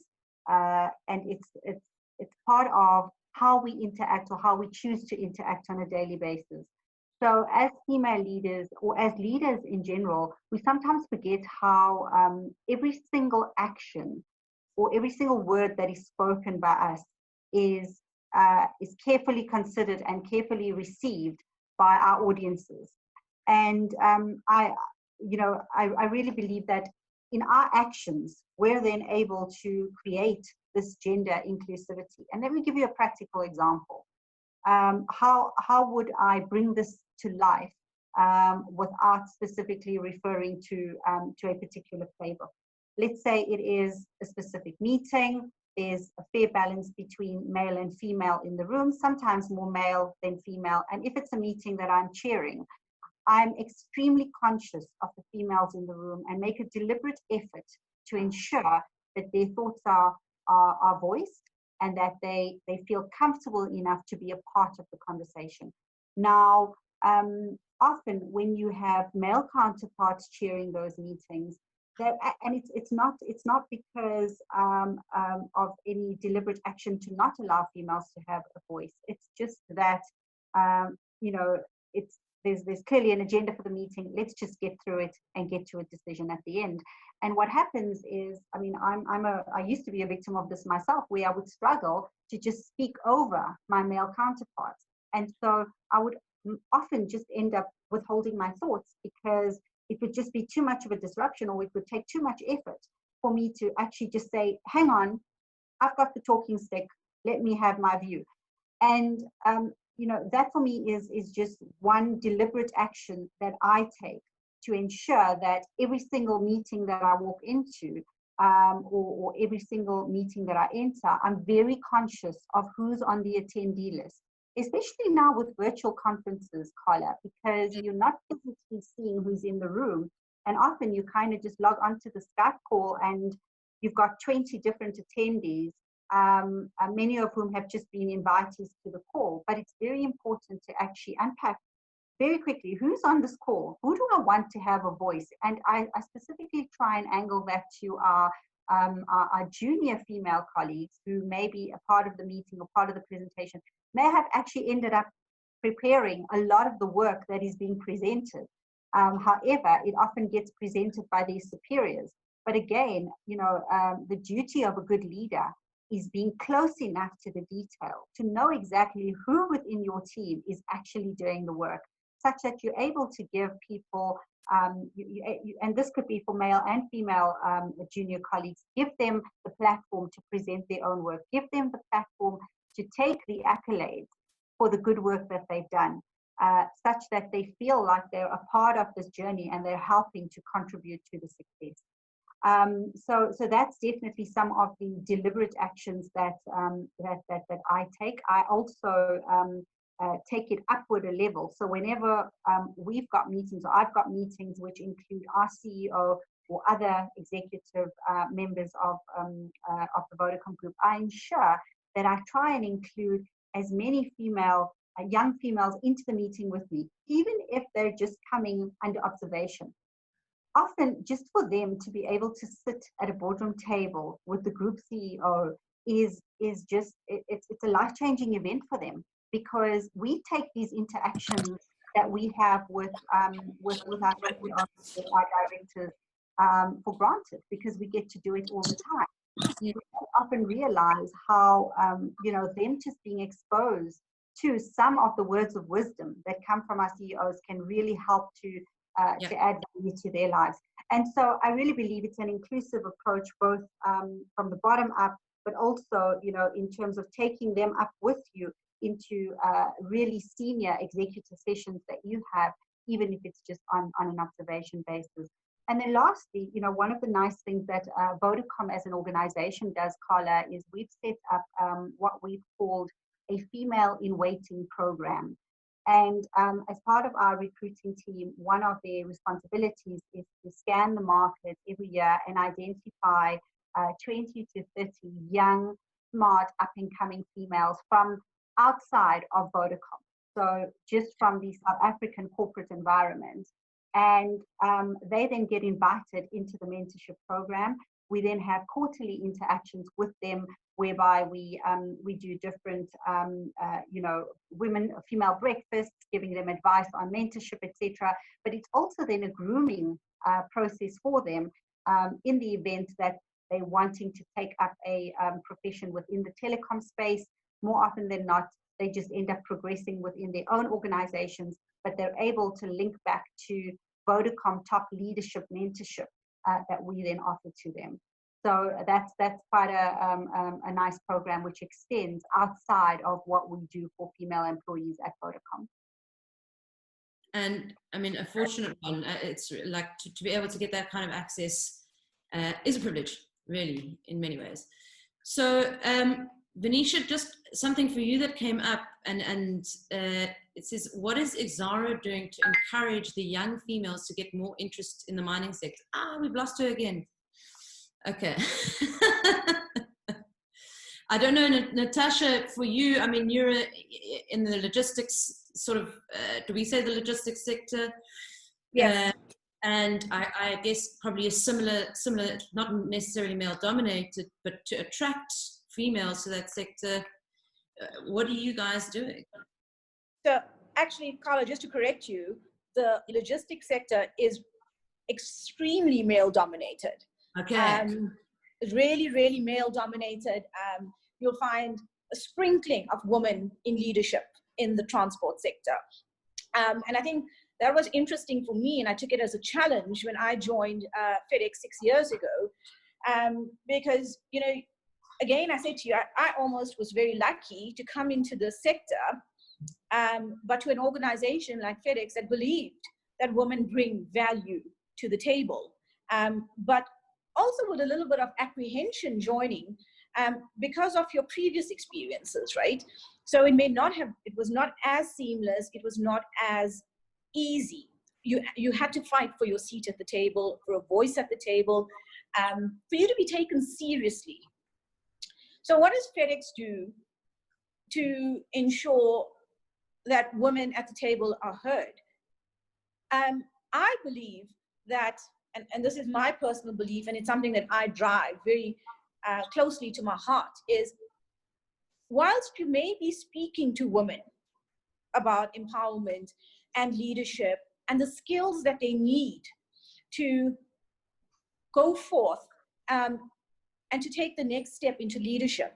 and it's part of how we interact, or how we choose to interact on a daily basis. So as female leaders, or as leaders in general, we sometimes forget how every single action or every single word that is spoken by us is carefully considered and carefully received by our audiences. And I really believe that in our actions, we're then able to create this gender inclusivity. And let me give you a practical example. How would I bring this to life without specifically referring to a particular playbook? Let's say it is a specific meeting. There's a fair balance between male and female in the room, sometimes more male than female. And if it's a meeting that I'm chairing, I'm extremely conscious of the females in the room and make a deliberate effort to ensure that their thoughts are voiced, and that they feel comfortable enough to be a part of the conversation. Now, often when you have male counterparts chairing those meetings, and it's not because of any deliberate action to not allow females to have a voice. It's just that there's clearly an agenda for the meeting. Let's just get through it and get to a decision at the end. And what happens is, I used to be a victim of this myself, where I would struggle to just speak over my male counterparts. And so I would often just end up withholding my thoughts, because it would just be too much of a disruption, or it would take too much effort for me to actually just say, hang on, I've got the talking stick, let me have my view. And that for me is just one deliberate action that I take to ensure that every single meeting that I walk into, or every single meeting that I enter, I'm very conscious of who's on the attendee list, especially now with virtual conferences, Karla, because you're not physically seeing who's in the room. And often you kind of just log onto the Skype call and you've got 20 different attendees, many of whom have just been invitees to the call. But it's very important to actually unpack very quickly who's on this call, who do I want to have a voice. And I specifically try and angle that to our junior female colleagues who may be a part of the meeting or part of the presentation, may have actually ended up preparing a lot of the work that is being presented. However, it often gets presented by their superiors. But again, the duty of a good leader is being close enough to the detail to know exactly who within your team is actually doing the work, such that you're able to give people, and this could be for male and female junior colleagues, give them the platform to present their own work, give them the platform to take the accolades for the good work that they've done, such that they feel like they're a part of this journey and they're helping to contribute to the success. So that's definitely some of the deliberate actions that I take. I also take it upward a level. So whenever we've got meetings, or I've got meetings which include our CEO or other executive members of the Vodacom group, I ensure that I try and include as many young females into the meeting with me, even if they're just coming under observation. Often just for them to be able to sit at a boardroom table with the group CEO is just, it's a life-changing event for them, because we take these interactions that we have with our CEOs, with our directors for granted, because we get to do it all the time. We don't often realize how them just being exposed to some of the words of wisdom that come from our CEOs can really help to add value to their lives. And so I really believe it's an inclusive approach, both from the bottom up, but also, in terms of taking them up with you into really senior executive sessions that you have, even if it's just on an observation basis. And then lastly, one of the nice things that Vodacom as an organization does, Karla, is we've set up what we've called a female in waiting program. And as part of our recruiting team, one of their responsibilities is to scan the market every year and identify 20 to 30 young, smart, up-and-coming females from outside of Vodacom. So just from the South African corporate environment. And they then get invited into the mentorship program. We then have quarterly interactions with them, whereby we do different, female breakfasts, giving them advice on mentorship, etc. But it's also then a grooming process for them in the event that they're wanting to take up a profession within the telecom space. More often than not, they just end up progressing within their own organizations, but they're able to link back to Vodacom top leadership mentorship that we then offer to them. So that's quite a nice program which extends outside of what we do for female employees at Vodacom. And I mean, a fortunate one. It's like to be able to get that kind of access is a privilege, really, in many ways. So Vanisha, just something for you that came up, and it says, what is Exxaro doing to encourage the young females to get more interest in the mining sector? We've lost her again. Okay. I don't know, Natasha, for you, I mean, you're in the logistics sort of, do we say the logistics sector? Yes. And I guess probably a similar, not necessarily male dominated, but to attract females to that sector. What are you guys doing? So actually, Karla, just to correct you, the logistics sector is extremely male dominated. Okay. Really, really male dominated. You'll find a sprinkling of women in leadership in the transport sector. And I think that was interesting for me, and I took it as a challenge when I joined FedEx 6 years ago, because, again, I said to you, I almost was very lucky to come into the sector, but to an organization like FedEx that believed that women bring value to the table, but also with a little bit of apprehension joining because of your previous experiences, right? So it was not as seamless, it was not as easy. You had to fight for your seat at the table, for a voice at the table, for you to be taken seriously. So what does FedEx do to ensure that women at the table are heard? I believe that, and this is my personal belief, and it's something that I drive very closely to my heart, is whilst you may be speaking to women about empowerment and leadership and the skills that they need to go forth and to take the next step into leadership,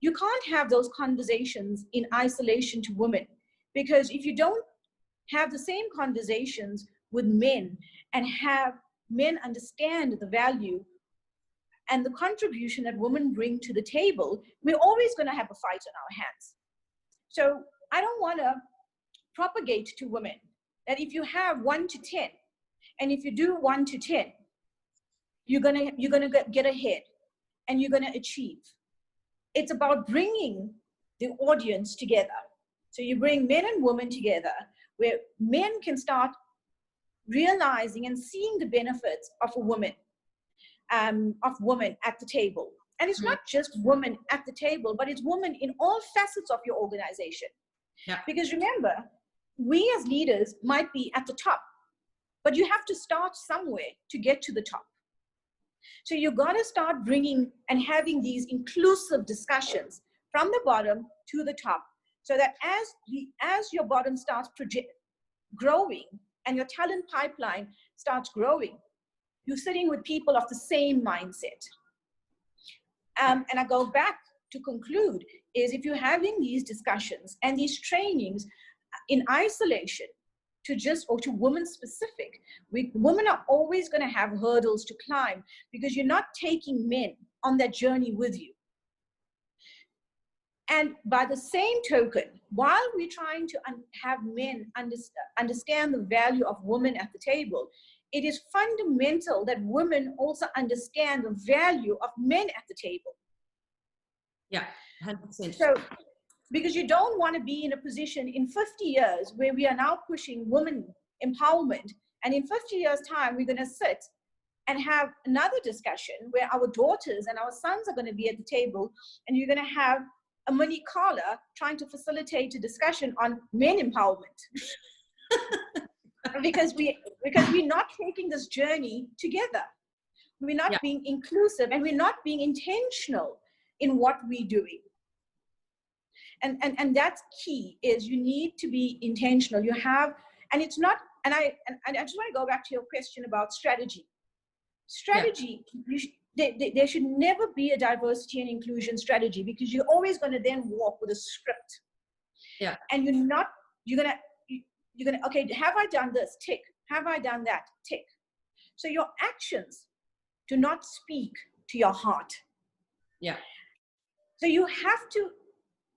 you can't have those conversations in isolation to women, because if you don't have the same conversations with men and have men understand the value and the contribution that women bring to the table, we're always going to have a fight on our hands. So I don't want to propagate to women that if you have 1 to 10, and if you do 1 to 10, you're gonna get ahead and you're gonna achieve. It's about bringing the audience together. So you bring men and women together, where men can start realizing and seeing the benefits of a woman, of women at the table. And it's not just women at the table, but it's women in all facets of your organization. Yeah. Because remember, we as leaders might be at the top, but you have to start somewhere to get to the top. So you got to start bringing and having these inclusive discussions from the bottom to the top, so that as your bottom starts growing and your talent pipeline starts growing, you're sitting with people of the same mindset. And I go back to conclude is, if you're having these discussions and these trainings in isolation to women specific, women are always going to have hurdles to climb, because you're not taking men on that journey with you. And by the same token, while we're trying to have men understand the value of women at the table, it is fundamental that women also understand the value of men at the table. Yeah, 100%. So, because you don't want to be in a position in 50 years where we are now pushing women empowerment, and in 50 years' time, we're going to sit and have another discussion where our daughters and our sons are going to be at the table, and you're going to have a mini Karla trying to facilitate a discussion on men empowerment. because we're not taking this journey together. We're not being inclusive, and we're not being intentional in what we're doing. And that's key, is you need to be intentional. You have, and it's not, and I just want to go back to your question about strategy. Strategy, there should never be a diversity and inclusion strategy, because you're always going to then walk with a script. Yeah. And you're gonna, okay, have I done this? Tick. Have I done that? Tick. So your actions do not speak to your heart. Yeah. So you have to,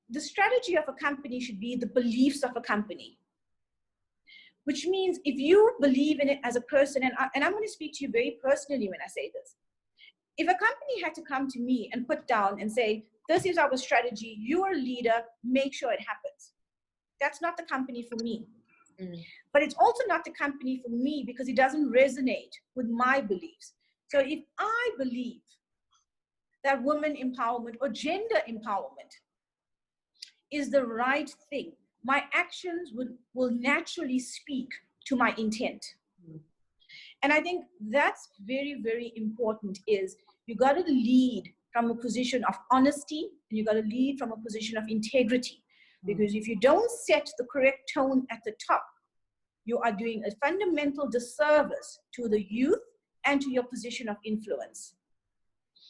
the strategy of a company should be the beliefs of a company, which means if you believe in it as a person, and I'm going to speak to you very personally when I say this. If a company had to come to me and put down and say, this is our strategy, you're a leader, make sure it happens. That's not the company for me. But it's also not the company for me because it doesn't resonate with my beliefs. So if I believe that women empowerment or gender empowerment is the right thing, my actions will naturally speak to my intent. And I think that's very, very important, is you got to lead from a position of honesty, and you got to lead from a position of integrity. Because if you don't set the correct tone at the top, you are doing a fundamental disservice to the youth and to your position of influence.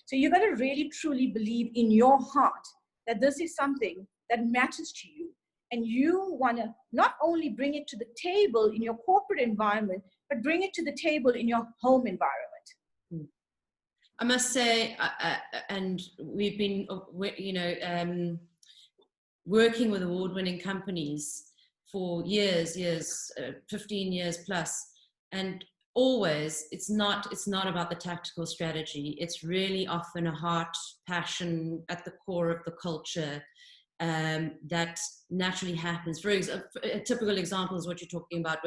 So you got to really, truly believe in your heart that this is something that matters to you. And you want to not only bring it to the table in your corporate environment, but bring it to the table in your home environment. I must say, and we've been, working with award-winning companies for years, 15 years plus, and always it's not about the tactical strategy. It's really often a heart, passion at the core of the culture that naturally happens. For example, a typical example is what you're talking about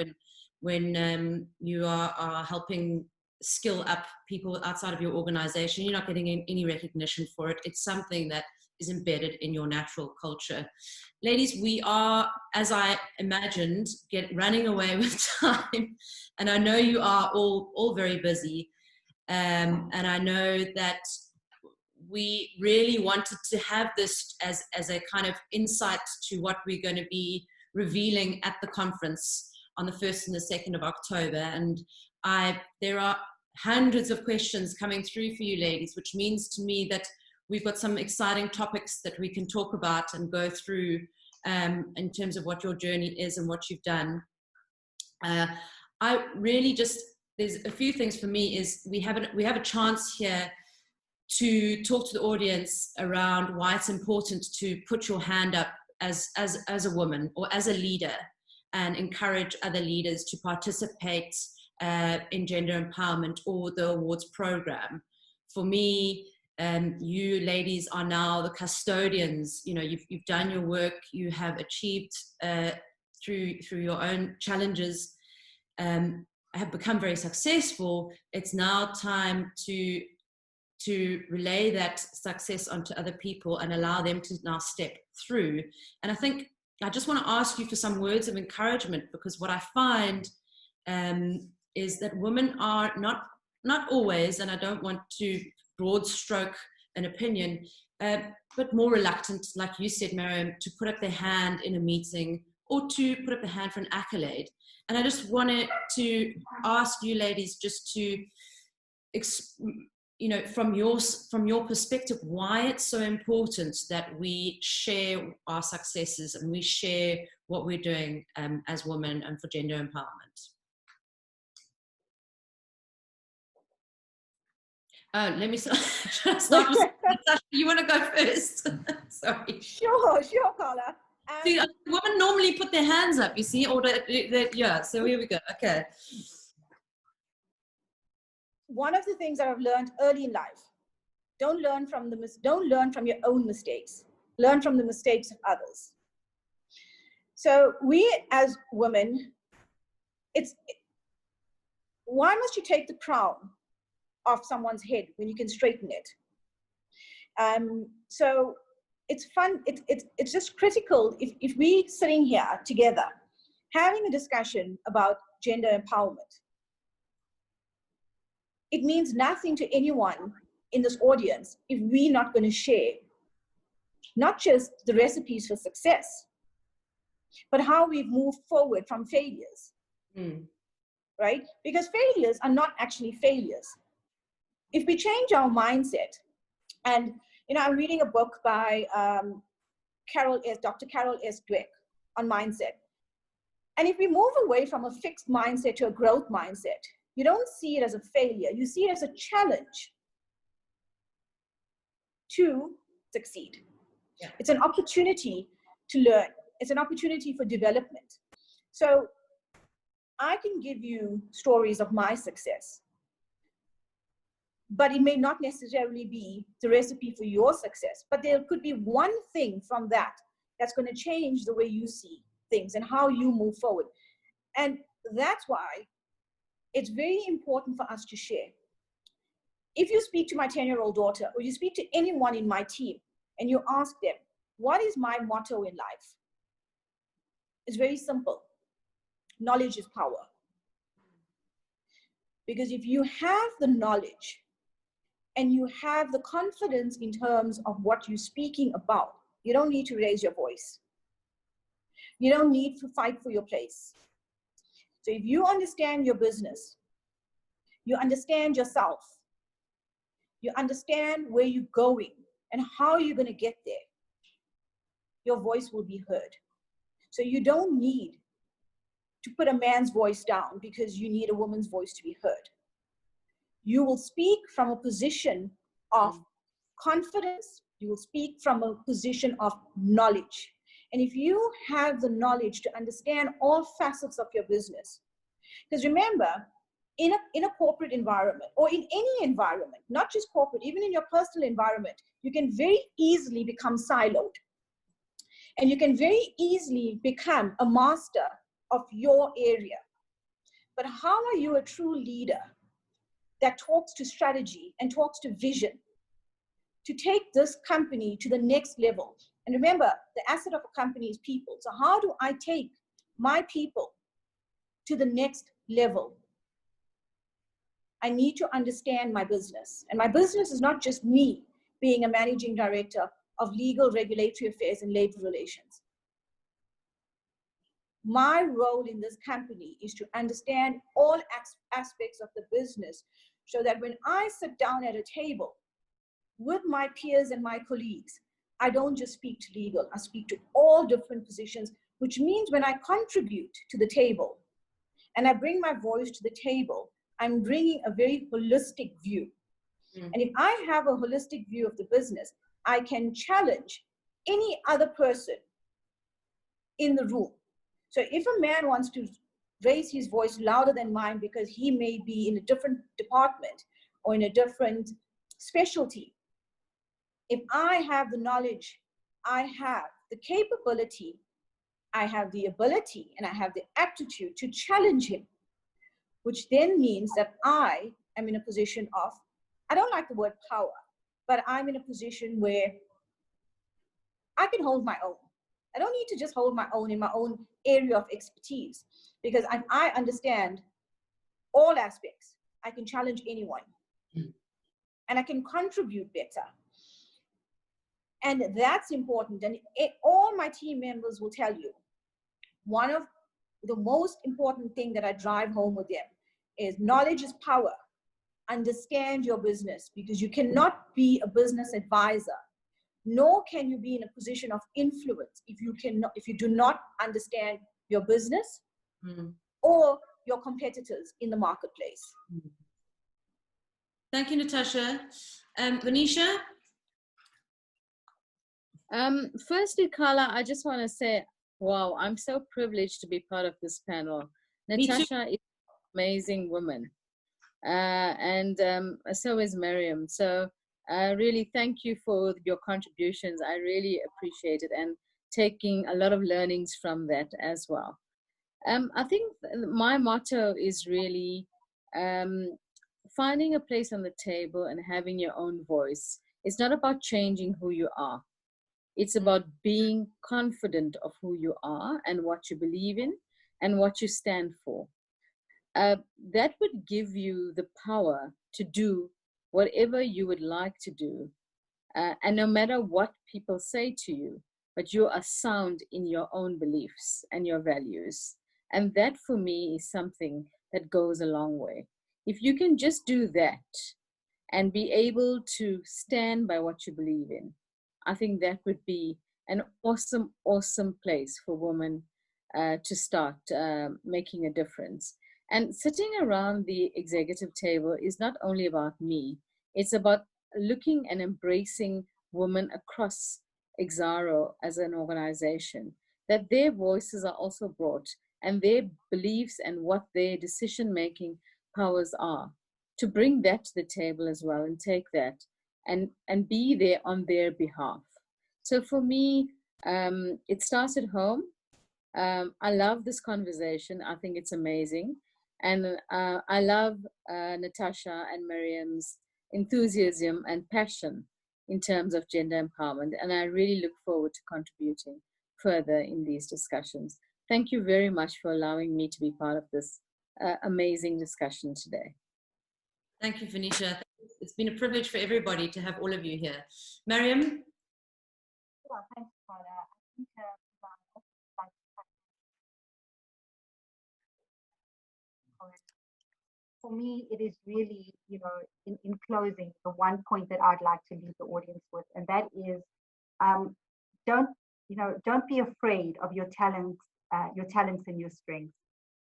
when you are helping skill up people outside of your organization. You're not getting any recognition for it. It's something that is embedded in your natural culture. Ladies, we are, as I imagined, running away with time. And I know you are all very busy. And I know that we really wanted to have this as a kind of insight to what we're going to be revealing at the conference on the 1st and the 2nd of October. And there are hundreds of questions coming through for you ladies, which means to me that we've got some exciting topics that we can talk about and go through in terms of what your journey is and what you've done. I really there's a few things for me is we have a chance here to talk to the audience around why it's important to put your hand up as a woman or as a leader and encourage other leaders to participate in gender empowerment or the awards program. For me, you ladies are now the custodians. You know, you've done your work, you have achieved through your own challenges, and have become very successful, it's now time to relay that success onto other people and allow them to now step through. And I think I just want to ask you for some words of encouragement, because what I find is that women are not always, and I don't want to broad stroke an opinion, but more reluctant, like you said, Mariam, to put up their hand in a meeting or to put up their hand for an accolade. And I just wanted to ask you ladies just to, you know, from your perspective, why it's so important that we share our successes and we share what we're doing as women and for gender empowerment. Let me start with Natasha. You want to go first? Sorry. Sure, Karla. See, women normally put their hands up, you see, or yeah. So here we go. Okay. One of the things that I've learned early in life: don't learn from your own mistakes. Learn from the mistakes of others. So we as women, why must you take the crown off someone's head when you can straighten it? So it's fun. It's just critical if we sitting here together having a discussion about gender empowerment. It means nothing to anyone in this audience if we're not going to share not just the recipes for success, but how we've moved forward from failures, right? Because failures are not actually failures. If we change our mindset, and I'm reading a book by Dr. Carol S. Dweck on mindset. And if we move away from a fixed mindset to a growth mindset, you don't see it as a failure. You see it as a challenge to succeed. Yeah. It's an opportunity to learn. It's an opportunity for development. So I can give you stories of my success, but it may not necessarily be the recipe for your success. But there could be one thing from that that's going to change the way you see things and how you move forward. And that's why it's very important for us to share. If you speak to my 10-year-old daughter, or you speak to anyone in my team, and you ask them, what is my motto in life? It's very simple. Knowledge is power. Because if you have the knowledge and you have the confidence in terms of what you're speaking about, you don't need to raise your voice. You don't need to fight for your place. So if you understand your business, you understand yourself, you understand where you're going and how you're going to get there, your voice will be heard. So you don't need to put a man's voice down because you need a woman's voice to be heard. You will speak from a position of confidence. You will speak from a position of knowledge. And if you have the knowledge to understand all facets of your business, because remember, in a corporate environment or in any environment, not just corporate, even in your personal environment, you can very easily become siloed. And you can very easily become a master of your area. But how are you a true leader that talks to strategy and talks to vision to take this company to the next level? And remember, the asset of a company is people. So how do I take my people to the next level? I need to understand my business. And my business is not just me being a managing director of legal, regulatory affairs, and labor relations. My role in this company is to understand all aspects of the business so that when I sit down at a table with my peers and my colleagues, I don't just speak to legal, I speak to all different positions, which means when I contribute to the table and I bring my voice to the table, I'm bringing a very holistic view. And if I have a holistic view of the business, I can challenge any other person in the room. So if a man wants to raise his voice louder than mine because he may be in a different department or in a different specialty, if I have the knowledge, I have the capability, I have the ability, and I have the aptitude to challenge him which then means that I am in a position of, I don't like the word power, but I'm in a position where I can hold my own. I don't need to just hold my own in my own area of expertise, because I understand all aspects. I can challenge anyone and I can contribute better. And that's important. And all my team members will tell you, one of the most important thing that I drive home with them is knowledge is power. Understand your business, because you cannot be a business advisor, nor can you be in a position of influence if you do not understand your business or your competitors in the marketplace. Thank you, Natasha. Vanisha? Firstly, Karla, I just want to say, wow, I'm so privileged to be part of this panel. Me too. Natasha is an amazing woman. And so is Mariam. So really thank you for your contributions. I really appreciate it, and taking a lot of learnings from that as well. I think my motto is really finding a place on the table and having your own voice. It's not about changing who you are. It's about being confident of who you are and what you believe in and what you stand for. That would give you the power to do whatever you would like to do. And no matter what people say to you, but you are sound in your own beliefs and your values. And that for me is something that goes a long way. If you can just do that and be able to stand by what you believe in, I think that would be an awesome, awesome place for women to start making a difference. And sitting around the executive table is not only about me, it's about looking and embracing women across Exaro as an organization, that their voices are also brought, and their beliefs and what their decision-making powers are, to bring that to the table as well and take that and be there on their behalf. So for me, it starts at home. I love this conversation. I think it's amazing. And I love Natasha and Mariam's enthusiasm and passion in terms of gender empowerment. And I really look forward to contributing further in these discussions. Thank you very much for allowing me to be part of this amazing discussion today. Thank you, Vanisha. It's been a privilege for everybody to have all of you here. Mariam? Yeah, thanks, Karla. I think for me, it is really, in closing, the one point that I'd like to leave the audience with, and that is, don't be afraid of your talents and your strengths,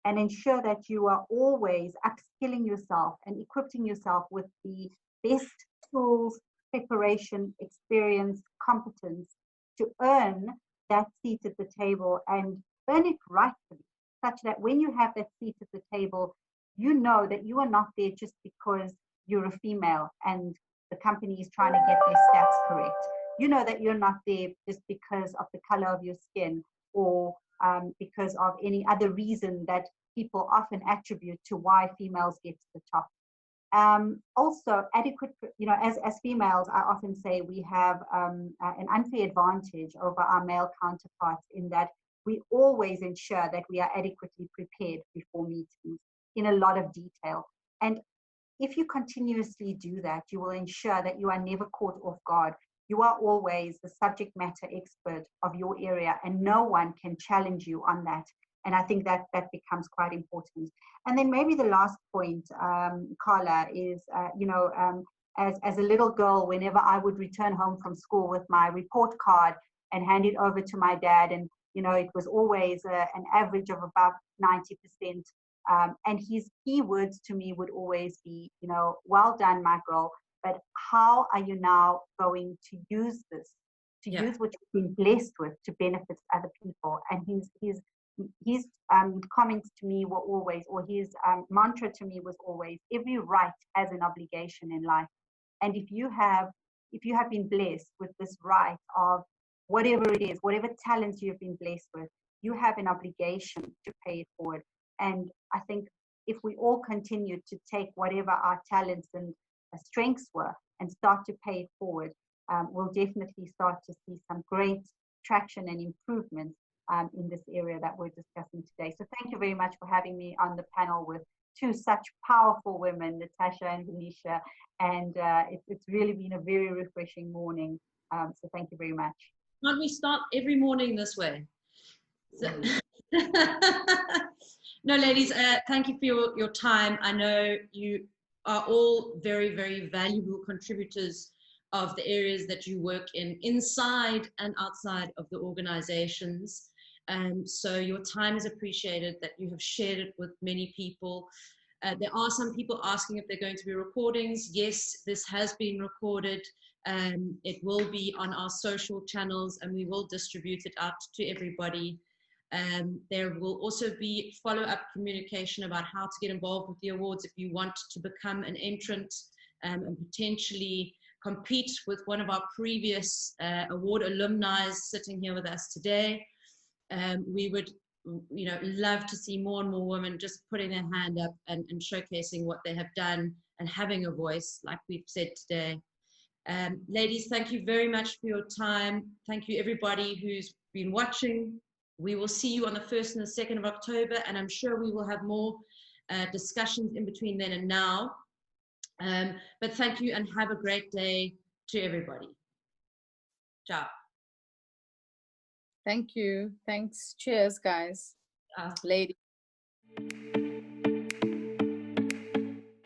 and ensure that you are always upskilling yourself and equipping yourself with the best tools, preparation, experience, competence to earn that seat at the table, and earn it rightfully, such that when you have that seat at the table, you know that you are not there just because you're a female and the company is trying to get their stats correct. You know that you're not there just because of the color of your skin, or because of any other reason that people often attribute to why females get to the top. Also, adequate, as females, I often say we have an unfair advantage over our male counterparts in that we always ensure that we are adequately prepared before meetings in a lot of detail. And if you continuously do that, you will ensure that you are never caught off guard. You are always the subject matter expert of your area, and no one can challenge you on that. And I think that becomes quite important. And then maybe the last point, Karla, is, as a little girl, whenever I would return home from school with my report card and hand it over to my dad, and, it was always an average of about 90%. And his key words to me would always be, well done, my girl, but how are you now going to use this, use what you've been blessed with to benefit other people? And his comments to me were always, or his mantra to me was always, every right has an obligation in life. And if you have been blessed with this right of whatever it is, whatever talents you've been blessed with, you have an obligation to pay it forward. And I think if we all continued to take whatever our talents and strengths were and start to pay it forward, we'll definitely start to see some great traction and improvements in this area that we're discussing today. So thank you very much for having me on the panel with two such powerful women, Natasha and Vanisha, and it's really been a very refreshing morning. So thank you very much. Can't we start every morning this way? So no, ladies, thank you for your time. I know you are all very, very valuable contributors of the areas that you work in, inside and outside of the organizations. So your time is appreciated, that you have shared it with many people. There are some people asking if they're going to be recordings. Yes, this has been recorded. It will be on our social channels and we will distribute it out to everybody. There will also be follow-up communication about how to get involved with the awards if you want to become an entrant and potentially compete with one of our previous award alumni sitting here with us today. We would, love to see more and more women just putting their hand up and showcasing what they have done and having a voice, like we've said today. Ladies, thank you very much for your time. Thank you everybody who's been watching. We will see you on the 1st and the 2nd of October, and I'm sure we will have more discussions in between then and now. But thank you and have a great day to everybody. Ciao. Thank you. Thanks. Cheers, guys. Ladies.